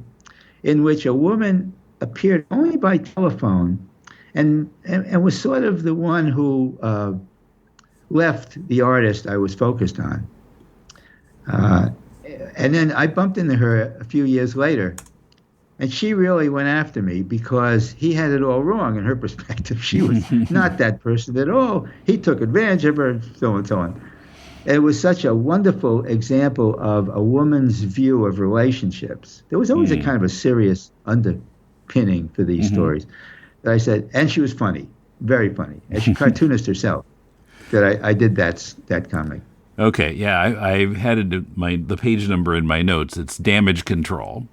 in which a woman appeared only by telephone and was sort of the one who left the artist I was focused on. And then I bumped into her a few years later, and she really went after me because he had it all wrong in her perspective. She was not that person at all. He took advantage of her, so on and so on. It was such a wonderful example of a woman's view of relationships. There was always a kind of a serious underpinning for these stories. That I said, and she was funny, very funny. And she cartoonist herself. That I did that comic. Okay, yeah, I had the page number in my notes. It's Damage Control.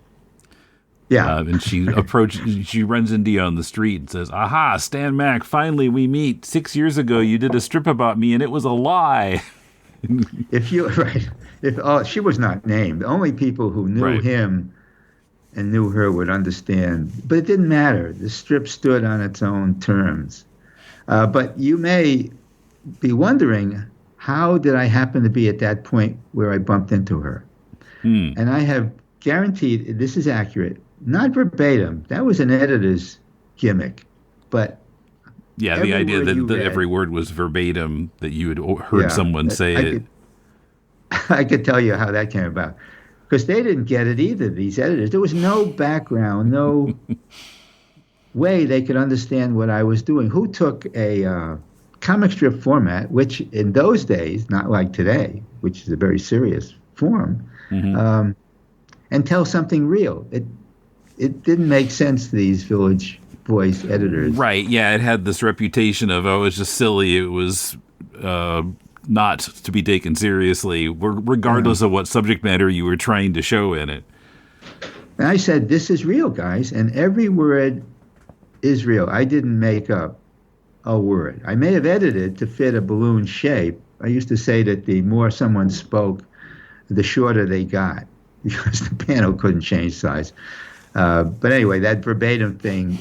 Yeah. And she runs into you on the street and says, "Aha, Stan Mack, finally we meet. 6 years ago you did a strip about me and it was a lie." She was not named. Only people who knew him and knew her would understand. But it didn't matter. The strip stood on its own terms. But you may be wondering, how did I happen to be at that point where I bumped into her? And I have guaranteed this is accurate. Not verbatim. That was an editor's gimmick. But yeah, the idea that every word was verbatim, that you had heard someone say it. I could tell you how that came about. Because they didn't get it either, these editors. There was no background, no way they could understand what I was doing. Who took a comic strip format, which in those days, not like today, which is a very serious form, and tell something real? It didn't make sense to these Village Voice editors. Right, yeah, it had this reputation of, it was just silly, it was not to be taken seriously, regardless of what subject matter you were trying to show in it. And I said, this is real, guys, and every word is real. I didn't make up a word. I may have edited to fit a balloon shape. I used to say that the more someone spoke, the shorter they got, because the panel couldn't change size. But anyway, that verbatim thing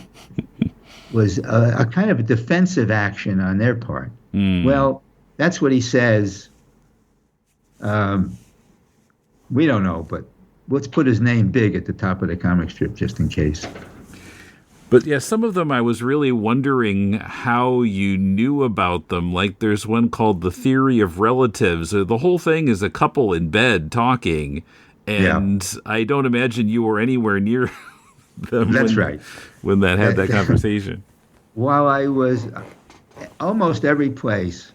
was a kind of a defensive action on their part. Well, that's what he says. We don't know, but let's put his name big at the top of the comic strip just in case. But yeah, some of them I was really wondering how you knew about them. Like there's one called The Theory of Relatives. The whole thing is a couple in bed talking, and I don't imagine you were anywhere near them. That's right. When that had that conversation. While I was almost every place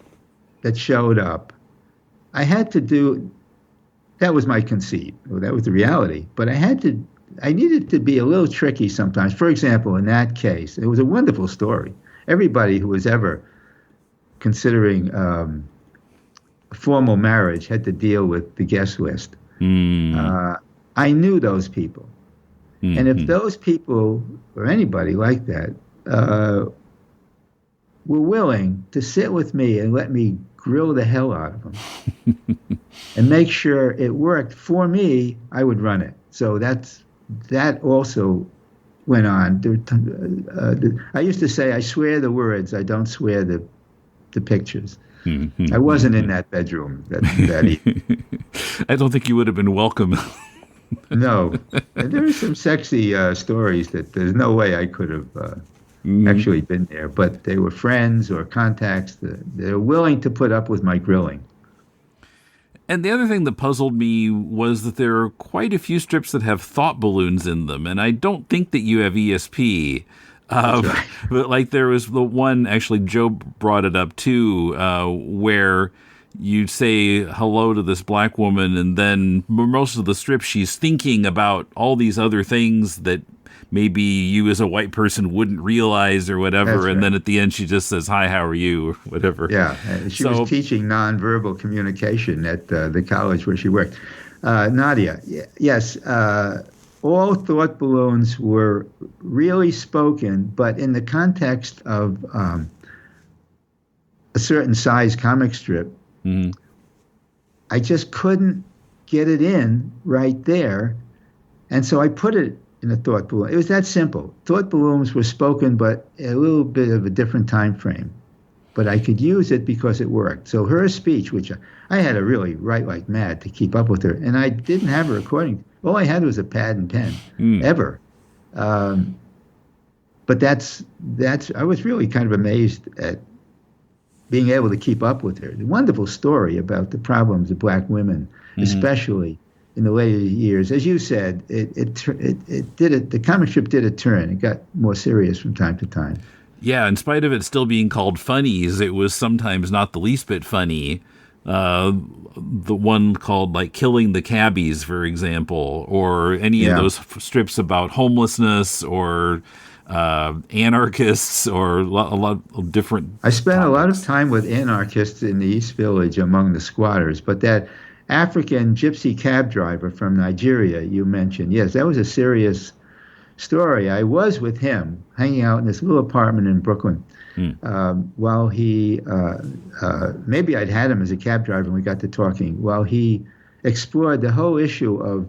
that showed up, I had to do, that was my conceit, that was the reality, but I needed to be a little tricky sometimes. For example, in that case, it was a wonderful story. Everybody who was ever considering formal marriage had to deal with the guest list. I knew those people. And if those people, or anybody like that, were willing to sit with me and let me grill the hell out of them and make sure it worked for me, I would run it. So that also went on. I used to say, I swear the words, I don't swear the pictures. I wasn't in that bedroom that evening. I don't think you would have been welcome. No. And there are some sexy stories that there's no way I could have actually been there, but they were friends or contacts. They're willing to put up with my grilling. And the other thing that puzzled me was that there are quite a few strips that have thought balloons in them, and I don't think that you have ESP. Right. But like there was the one, actually Joe brought it up too, where you say hello to this black woman, and then most of the strip she's thinking about all these other things that maybe you as a white person wouldn't realize or whatever. That's and right. then at the end she just says, "Hi, how are you?" or whatever. Yeah, she was teaching nonverbal communication at the college where she worked. Nadia, yes, all thought balloons were really spoken, but in the context of a certain size comic strip, I just couldn't get it in right there. And so I put it in a thought balloon. It was that simple. Thought balloons were spoken, but a little bit of a different time frame. But I could use it because it worked. So her speech, which I had to really write like mad to keep up with her, and I didn't have a recording. All I had was a pad and pen, ever. But that's. I was really kind of amazed at being able to keep up with her. The wonderful story about the problems of black women, especially in the later years. As you said, it did it. The comic strip did a turn. It got more serious from time to time. Yeah, in spite of it still being called Funnies, it was sometimes not the least bit funny. The one called like Killing the Cabbies, for example, or any of those strips about homelessness or anarchists, or a lot of different I spent topics. a lot of time with anarchists in the East Village among the squatters, but that African gypsy cab driver from Nigeria you mentioned, yes, that was a serious story. I was with him hanging out in this little apartment in Brooklyn while he, maybe I'd had him as a cab driver and we got to talking, while he explored the whole issue of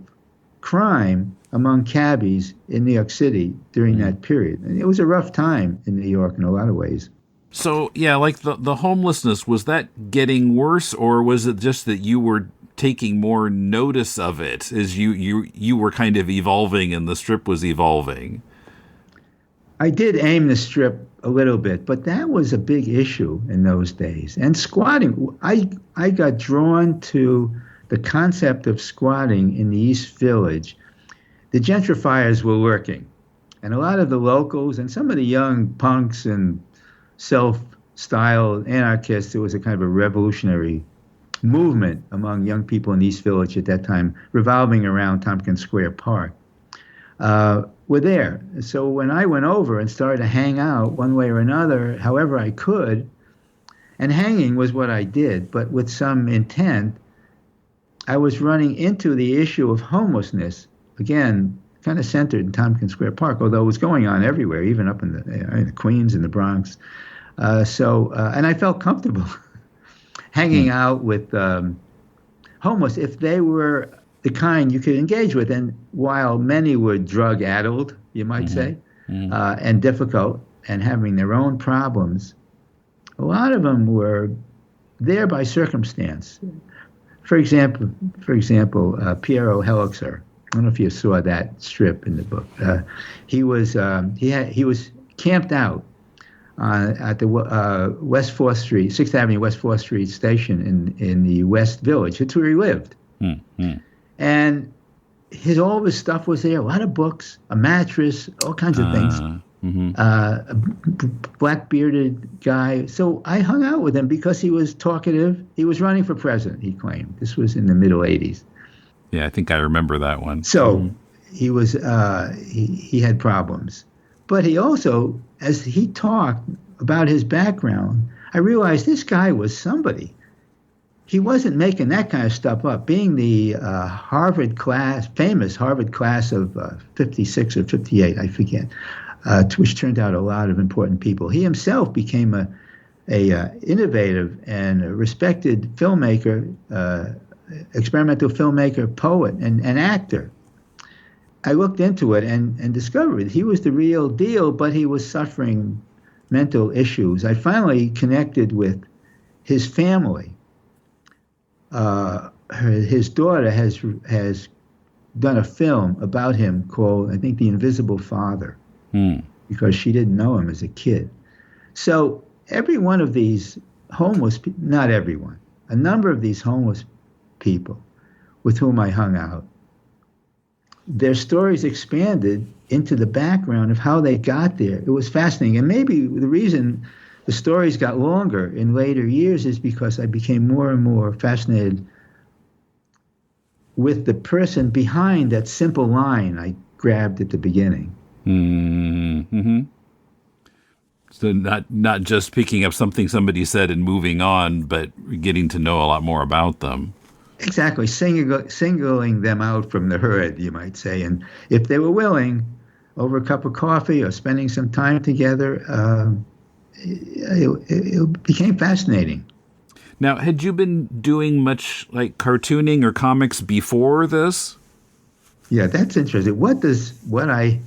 crime among cabbies in New York City during that period. And it was a rough time in New York in a lot of ways. So, yeah, like the homelessness, was that getting worse, or was it just that you were taking more notice of it as you were kind of evolving and the strip was evolving? I did aim the strip a little bit, but that was a big issue in those days. And squatting, I got drawn to the concept of squatting in the East Village. The gentrifiers were working, and a lot of the locals and some of the young punks and self-styled anarchists, it was a kind of a revolutionary movement among young people in East Village at that time, revolving around Tompkins Square Park, were there. So when I went over and started to hang out one way or another, however I could, and hanging was what I did, but with some intent, I was running into the issue of homelessness, again, kind of centered in Tompkins Square Park, although it was going on everywhere, even up in the Queens and the Bronx. And I felt comfortable hanging out with homeless if they were the kind you could engage with. And while many were drug-addled, you might say, and difficult and having their own problems, a lot of them were there by circumstance. For example, Piero Helixer. I don't know if you saw that strip in the book. He was camped out at the West 4th Street, 6th Avenue West 4th Street station in the West Village. That's where he lived. And all of his stuff was there, a lot of books, a mattress, all kinds of things. A black-bearded guy. So I hung out with him because he was talkative. He was running for president, he claimed. This was in the middle 80s. Yeah, I think I remember that one. So he was he had problems. But he also, as he talked about his background, I realized this guy was somebody. He wasn't making that kind of stuff up. Being the famous Harvard class of 56 or 58, I forget, which turned out a lot of important people. He himself became a innovative and a respected filmmaker, experimental filmmaker, poet, and actor. I looked into it and discovered he was the real deal, but he was suffering mental issues. I finally connected with his family. His daughter has done a film about him called, I think, The Invisible Father, because she didn't know him as a kid. So every one of these homeless people, not everyone, a number of these homeless people with whom I hung out, their stories expanded into the background of how they got there. It was fascinating. And maybe the reason the stories got longer in later years is because I became more and more fascinated with the person behind that simple line I grabbed at the beginning. Mm-hmm. So not just picking up something somebody said and moving on, but getting to know a lot more about them. Exactly, singling them out from the herd, you might say. And if they were willing, over a cup of coffee or spending some time together, it became fascinating. Now, had you been doing much like cartooning or comics before this? Yeah, that's interesting. What does what I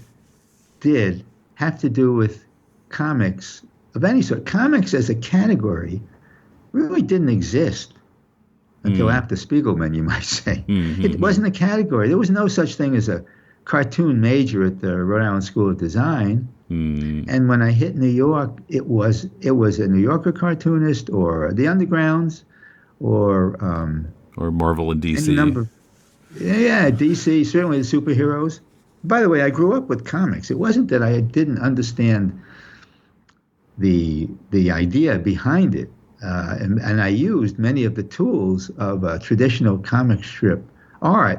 did have to do with comics of any sort? Comics as a category really didn't exist until after Spiegelman, you might say. It wasn't a category. There was no such thing as a cartoon major at the Rhode Island School of Design. And when I hit New York, it was a New Yorker cartoonist or the Undergrounds or Marvel and DC. any number. Yeah, DC, certainly the superheroes. By the way, I grew up with comics. It wasn't that I didn't understand the idea behind it. And I used many of the tools of traditional comic strip art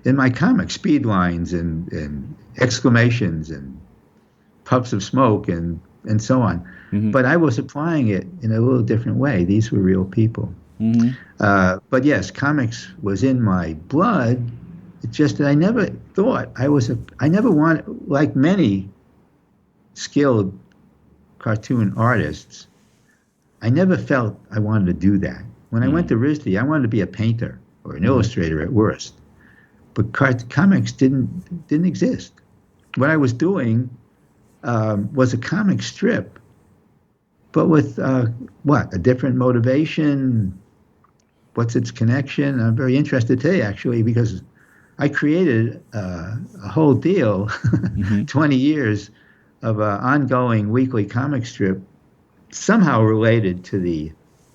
in my comics, speed lines and exclamations and puffs of smoke and so on. But I was applying it in a little different way. These were real people. But yes, comics was in my blood. It's just that I never thought I never wanted, like many skilled cartoon artists, I never felt I wanted to do that. When I went to RISD, I wanted to be a painter or an illustrator at worst. But comics didn't exist. What I was doing was a comic strip, but with a different motivation. What's its connection? I'm very interested today, actually, because I created a whole deal, 20 years of an ongoing weekly comic strip, somehow related to the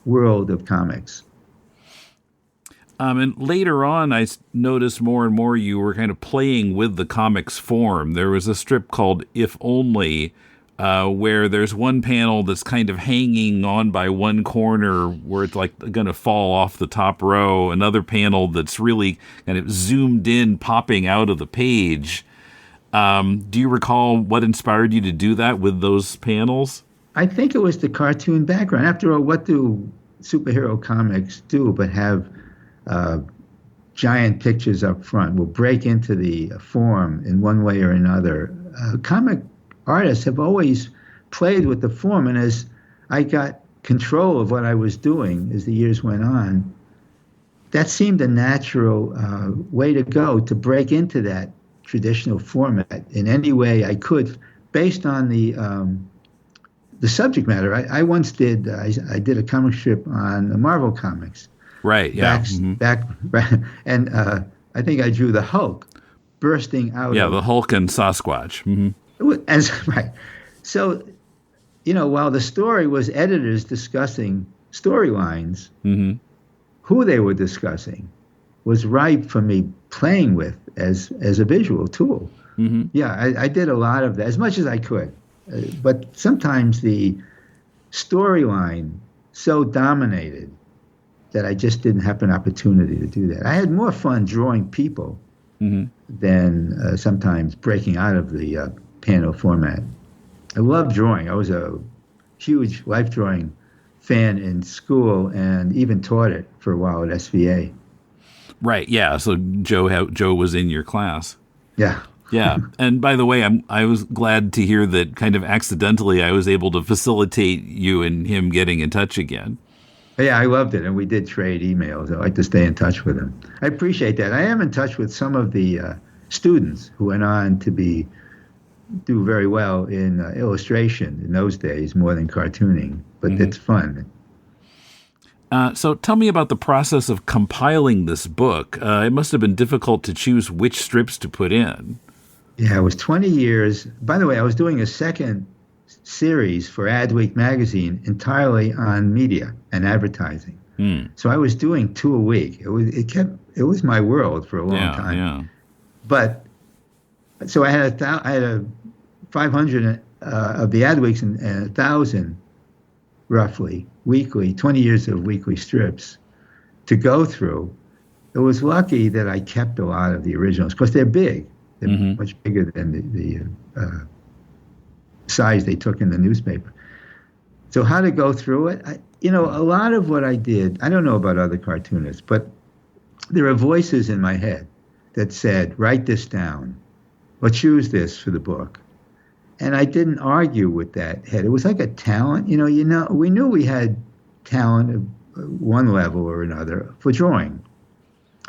world of comics. And later on, I noticed more and more you were kind of playing with the comics form. There was a strip called If Only, where there's one panel that's kind of hanging on by one corner where it's like going to fall off the top row. Another panel that's really kind of zoomed in, popping out of the page. Do you recall what inspired you to do that with those panels? I think it was the cartoon background. After all, what do superhero comics do but have giant pictures up front? Will break into the form in one way or another. Comic artists have always played with the form, and as I got control of what I was doing as the years went on, that seemed a natural way to go, to break into that traditional format in any way I could, based on the subject matter. I once did I did a comic strip on the Marvel comics. Right. Yeah. And I think I drew the Hulk bursting out. Yeah, the Hulk and Sasquatch. Right. So, while the story was editors discussing storylines, who they were discussing was ripe for me playing with as a visual tool. Yeah, I did a lot of that, as much as I could. But sometimes the storyline so dominated that I just didn't have an opportunity to do that. I had more fun drawing people than sometimes breaking out of the panel format. I love drawing. I was a huge life drawing fan in school and even taught it for a while at SVA. Right, yeah. So Joe was in your class. Yeah. Yeah, and by the way, I was glad to hear that kind of accidentally I was able to facilitate you and him getting in touch again. Yeah, I loved it, and we did trade emails. I like to stay in touch with him. I appreciate that. I am in touch with some of the students who went on to do very well in illustration in those days, more than cartooning, but it's fun. So tell me about the process of compiling this book. It must have been difficult to choose which strips to put in. Yeah, it was 20 years. By the way, I was doing a second series for Adweek magazine entirely on media and advertising. So I was doing 2 a week. It was my world for a long time. Yeah. But so I had a 500 of the Adweeks and 1,000 roughly, weekly, 20 years of weekly strips to go through. It was lucky that I kept a lot of the originals because they're big. They're much bigger than the size they took in the newspaper. So how to go through it? A lot of what I did, I don't know about other cartoonists, but there are voices in my head that said, write this down or choose this for the book. And I didn't argue with that head. It was like a talent. We knew we had talent at one level or another for drawing.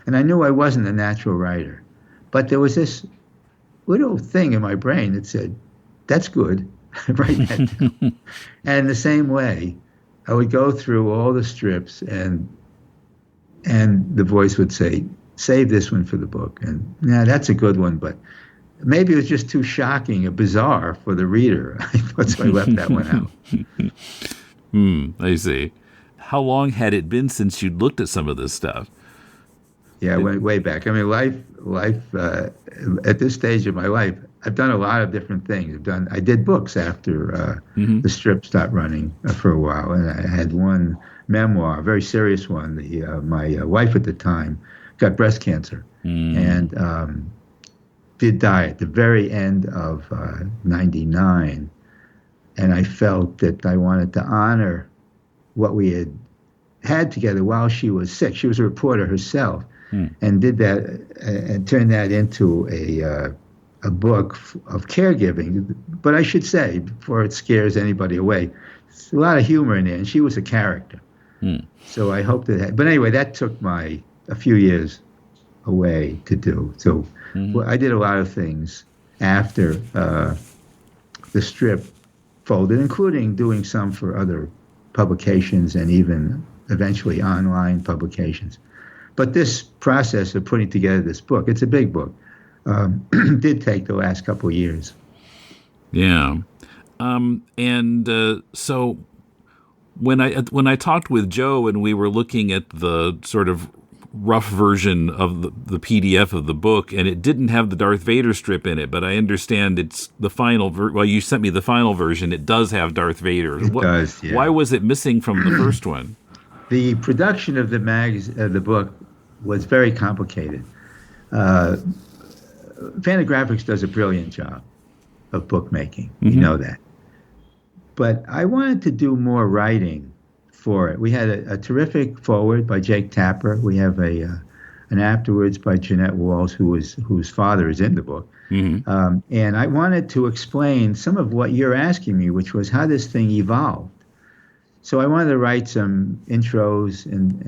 And I knew I wasn't a natural writer. But there was this little thing in my brain that said, that's good. Write that down. And the same way, I would go through all the strips and the voice would say, save this one for the book. And that's a good one, but maybe it was just too shocking or bizarre for the reader. So I left that one out. I see. How long had it been since you'd looked at some of this stuff? Yeah, I went way back. I mean, life. At this stage of my life, I've done a lot of different things. I did books after the strip stopped running for a while, and I had one memoir, a very serious one. My wife at the time got breast cancer and did die at the very end of '99, and I felt that I wanted to honor what we had together while she was sick. She was a reporter herself. And did that and turned that into a book of caregiving. But I should say, before it scares anybody away, there's a lot of humor in there, and she was a character. So I hope that. But anyway, that took a few years away to do. So I did a lot of things after the strip folded, including doing some for other publications and even eventually online publications. But this process of putting together this book, it's a big book, did take the last couple of years. Yeah. So when I talked with Joe and we were looking at the sort of rough version of the PDF of the book, and it didn't have the Darth Vader strip in it, but I understand it's the final well, you sent me the final version. It does have Darth Vader. It does, yeah. Why was it missing from the first one? The production of the book was very complicated. Fantagraphics does a brilliant job of bookmaking. You know that. But I wanted to do more writing for it. We had a terrific foreword by Jake Tapper. We have an afterwards by Jeanette Walls, whose father is in the book. And I wanted to explain some of what you're asking me, which was how this thing evolved. So I wanted to write some intros, and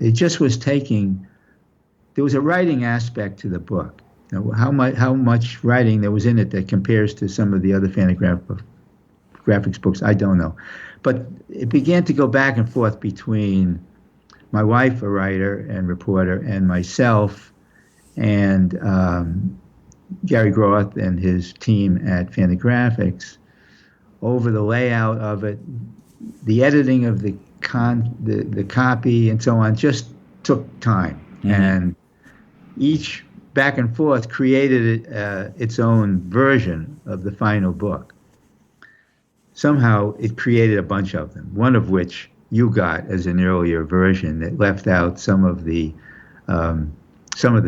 it just was taking. There was a writing aspect to the book. How much writing there was in it that compares to some of the other Fantagraphics books, I don't know. But it began to go back and forth between my wife, a writer and reporter, and myself, and Gary Groth and his team at Fantagraphics over the layout of it. The editing of the copy and so on just took time. And each back and forth created its own version of the final book. Somehow it created a bunch of them, one of which you got as an earlier version that left out some of the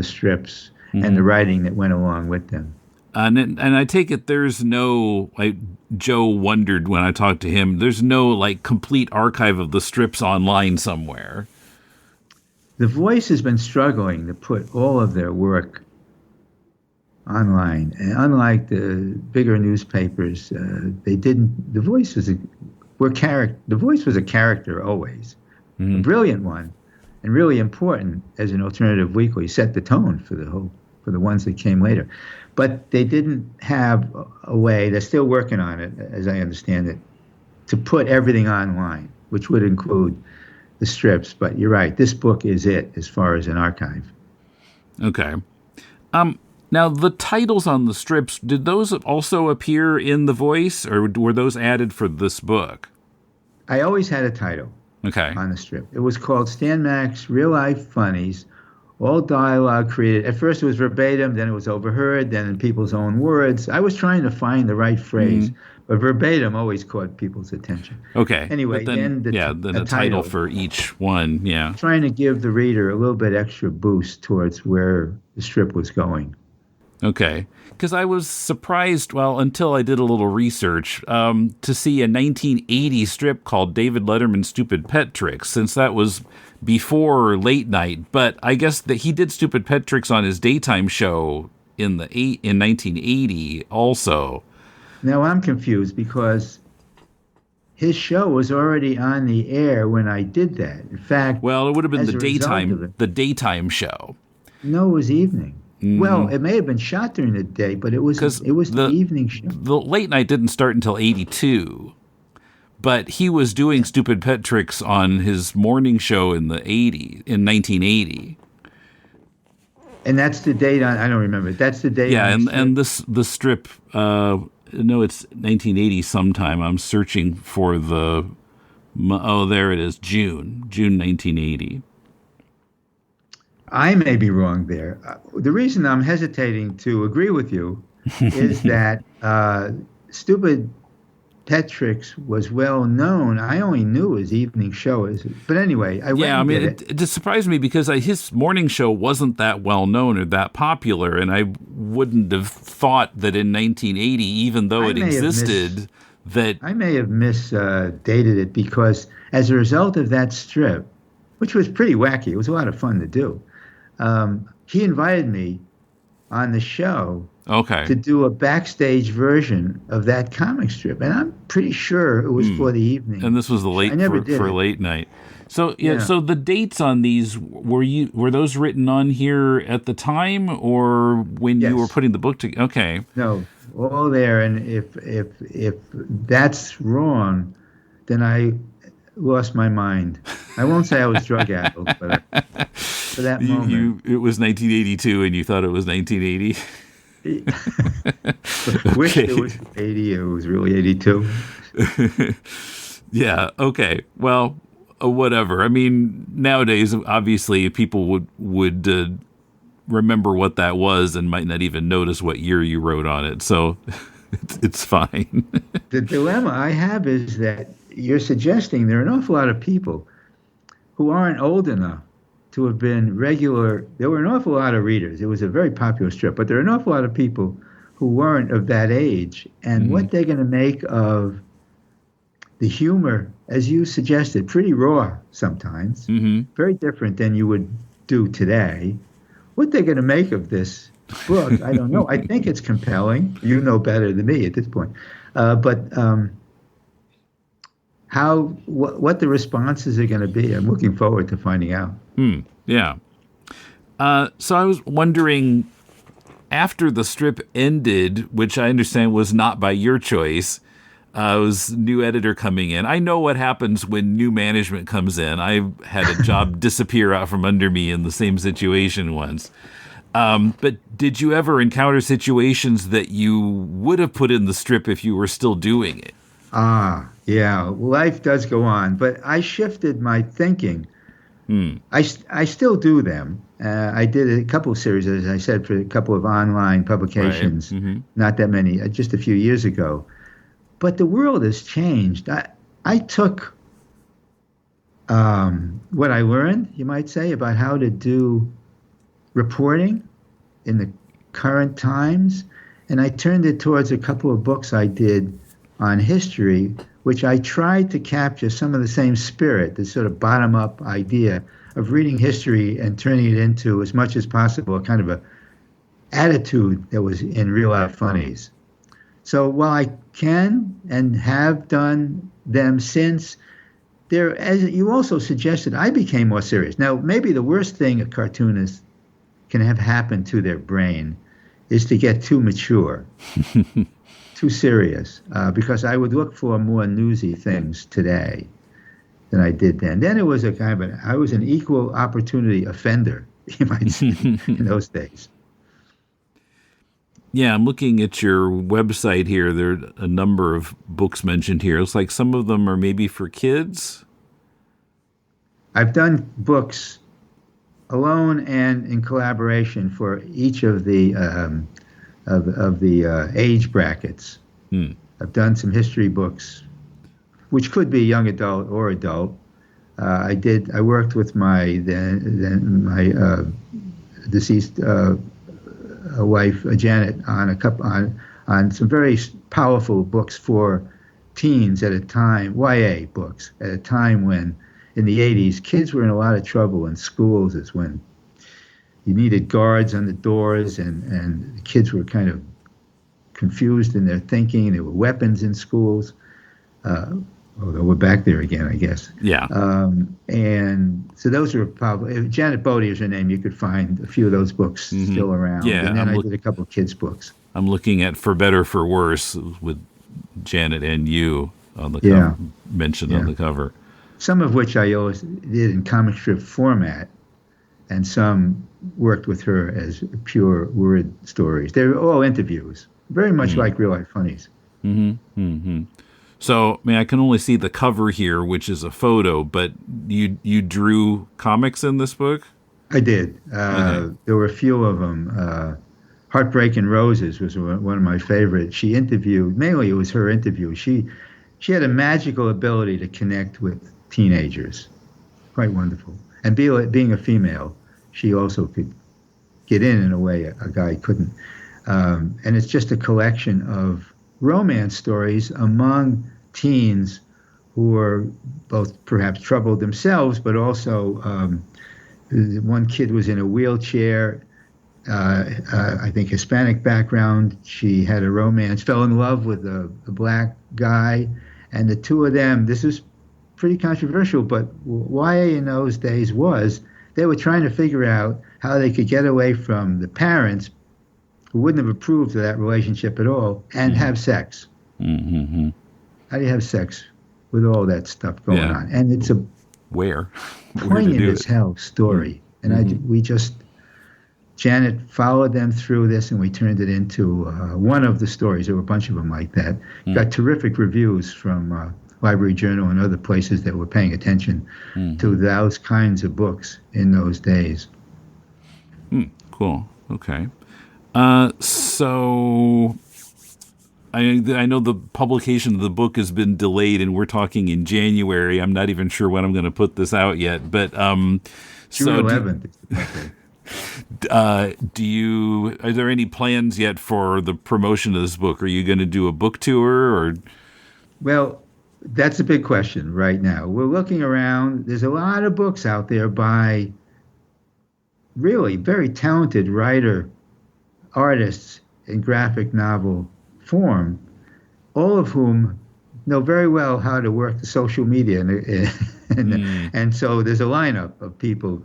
strips and the writing that went along with them. And I take it there's no, like Joe wondered when I talked to him, there's no like complete archive of the strips online somewhere. The Voice has been struggling to put all of their work online, and unlike the bigger newspapers, they didn't. The Voice was a character always, a brilliant one, and really important as an alternative weekly. Set the tone for the ones that came later, but they didn't have a way. They're still working on it, as I understand it, to put everything online, which would include the strips. But you're right, this book is it as far as an archive. Okay. Now, the titles on the strips, did those also appear in The Voice, or were those added for this book? I always had a title on the strip. It was called Stan Mack's Real Life Funnies, all dialogue created. At first it was verbatim, then it was overheard, then in people's own words. I was trying to find the right phrase, but verbatim always caught people's attention. Okay. Anyway, but then a title for each one. Yeah. Trying to give the reader a little bit extra boost towards where the strip was going. Okay. Because I was surprised, well, until I did a little research, to see a 1980 strip called David Letterman's Stupid Pet Tricks, since that was before Late Night. But I guess that he did Stupid Pet Tricks on his daytime show in 1980 also. Now I'm confused because his show was already on the air when I did that. In fact, well, it would have been the daytime show. No, it was evening. Well, it may have been shot during the day, but it was the evening show. The Late Night didn't start until 82, but he was doing Stupid Pet Tricks on his morning show in 1980. And that's the date I don't remember. That's the date. Yeah, and the strip. No, it's 1980 sometime. I'm searching for there it is, June 1980. I may be wrong there. The reason I'm hesitating to agree with you is that Stupid Pet Tricks was well known. I only knew his evening show. But anyway, it just surprised me because his morning show wasn't that well known or that popular, and I wouldn't have thought that in 1980, even though it existed, that I may have misdated it because as a result of that strip, which was pretty wacky, it was a lot of fun to do. He invited me on the show to do a backstage version of that comic strip, and I'm pretty sure it was for the evening. And this was for Late Night. So so the dates on these were those written on here at the time or when you were putting the book together? Okay. No, all there. And if that's wrong, then I lost my mind. I won't say I was drug addled, but for that moment. It was 1982 and you thought it was 1980? I wish it was 80. It was really 82. Yeah, okay. Well, whatever. I mean, nowadays, obviously, people would remember what that was and might not even notice what year you wrote on it. So it's fine. The dilemma I have is that you're suggesting there are an awful lot of people who aren't old enough to have been regular. There were an awful lot of readers. It was a very popular strip, but there are an awful lot of people who weren't of that age. And what they're going to make of the humor, as you suggested, pretty raw sometimes, very different than you would do today. What they're going to make of this book, I don't know. I think it's compelling. You know better than me at this point. But what the responses are going to be, I'm looking forward to finding out. Yeah. So I was wondering, after the strip ended, which I understand was not by your choice, it was new editor coming in. I know what happens when new management comes in. I had a job disappear out from under me in the same situation once. But did you ever encounter situations that you would have put in the strip if you were still doing it? Yeah. Life does go on, but I shifted my thinking. I still do them. I did a couple of series, as I said, for a couple of online publications, not that many, just a few years ago. But the world has changed. I took what I learned, you might say, about how to do reporting in the current times, and I turned it towards a couple of books I did on history, which I tried to capture some of the same spirit, the sort of bottom-up idea of reading history and turning it into, as much as possible, a kind of a attitude that was in real-life funnies. So while I can and have done them since, there, as you also suggested, I became more serious. Now, maybe the worst thing a cartoonist can have happen to their brain is to get too mature, too serious, because I would look for more newsy things today than I did then. Then it was a kind of I was an equal opportunity offender, you might say, in those days. Yeah, I'm looking at your website here. There are a number of books mentioned here. It's like some of them are maybe for kids. I've done books alone and in collaboration for each of the age brackets. I've done some history books, which could be young adult or adult. I worked with my deceased wife Janet on some very powerful books for teens at a time, YA books at a time when in the 80s kids were in a lot of trouble in schools. It's when you needed guards on the doors, and the kids were kind of confused in their thinking. There were weapons in schools. Although we're back there again, I guess. Yeah. And so those were probably, Janet Bodie is her name. You could find a few of those books still around. Yeah, and then I did a couple of kids' books. I'm looking at For Better, For Worse with Janet and you on the cover, mentioned on the cover. Some of which I always did in comic strip format, and some worked with her as pure word stories. They were all interviews, very much like Real Life Funnies. So, I can only see the cover here, which is a photo, but you drew comics in this book? I did. There were a few of them. Heartbreaking Roses was one of my favorites. She interviewed, mainly it was her interview. She had a magical ability to connect with teenagers. Quite wonderful. And being a female, she also could get in a way a guy couldn't. And it's just a collection of romance stories among teens who are both perhaps troubled themselves, but also one kid was in a wheelchair, I think Hispanic background. She had a romance, fell in love with a black guy, and the two of them, this is pretty controversial, but YA in those days was, they were trying to figure out how they could get away from the parents who wouldn't have approved of that relationship at all, and have sex. How do you have sex with all that stuff going on? And it's a poignant as hell story. And Janet followed them through this, and we turned it into one of the stories. There were a bunch of them like that. Got terrific reviews from Library Journal and other places that were paying attention to those kinds of books in those days. Cool. Okay. So I know the publication of the book has been delayed, and we're talking in January. I'm not even sure when I'm going to put this out yet, but June 11th. Are there any plans yet for the promotion of this book? Are you going to do a book tour, or? Well, that's a big question right now. We're looking around. There's a lot of books out there by really very talented artists in graphic novel form, all of whom know very well how to work the social media. And so there's a lineup of people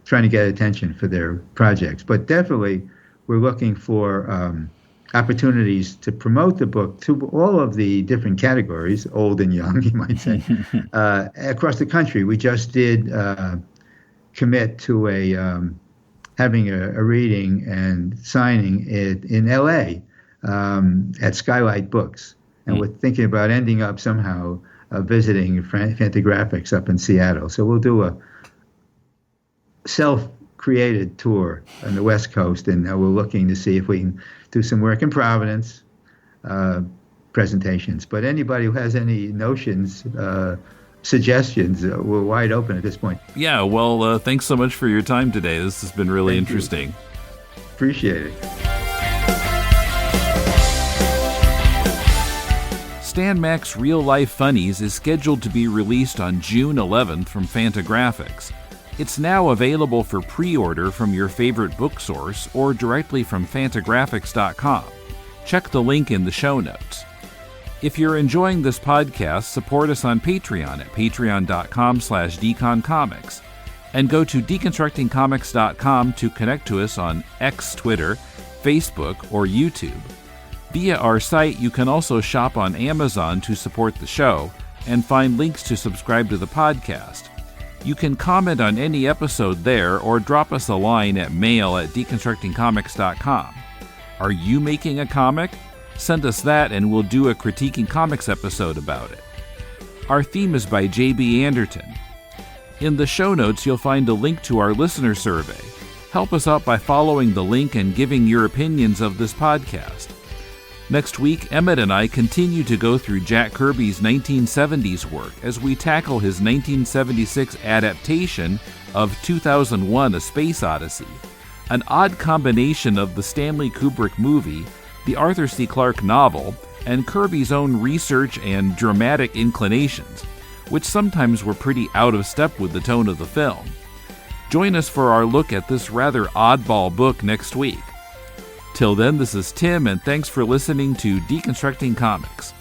trying to get attention for their projects. But definitely we're looking for opportunities to promote the book to all of the different categories, old and young, you might say, across the country. We just did commit to having a reading and signing it in L.A. At Skylight Books. And we're thinking about ending up somehow visiting Fantagraphics up in Seattle. So we'll do a self-created tour on the West Coast, and we're looking to see if we can do some work in Providence, presentations. But anybody who has any notions, suggestions, we're wide open at this point. Yeah, well, thanks so much for your time today. This has been really interesting. Appreciate it. Stan Mack's Real Life Funnies is scheduled to be released on June 11th from Fantagraphics. It's now available for pre-order from your favorite book source or directly from Fantagraphics.com. Check the link in the show notes. If you're enjoying this podcast, support us on Patreon at patreon.com/deconcomics. And go to deconstructingcomics.com to connect to us on X, Twitter, Facebook, or YouTube. Via our site, you can also shop on Amazon to support the show and find links to subscribe to the podcast. You can comment on any episode there or drop us a line at mail@deconstructingcomics.com. Are you making a comic? Send us that and we'll do a Critiquing Comics episode about it. Our theme is by J.B. Anderton. In the show notes, you'll find a link to our listener survey. Help us out by following the link and giving your opinions of this podcast. Next week, Emmett and I continue to go through Jack Kirby's 1970s work as we tackle his 1976 adaptation of 2001: A Space Odyssey, an odd combination of the Stanley Kubrick movie, the Arthur C. Clarke novel, and Kirby's own research and dramatic inclinations, which sometimes were pretty out of step with the tone of the film. Join us for our look at this rather oddball book next week. Till then, this is Tim, and thanks for listening to Deconstructing Comics.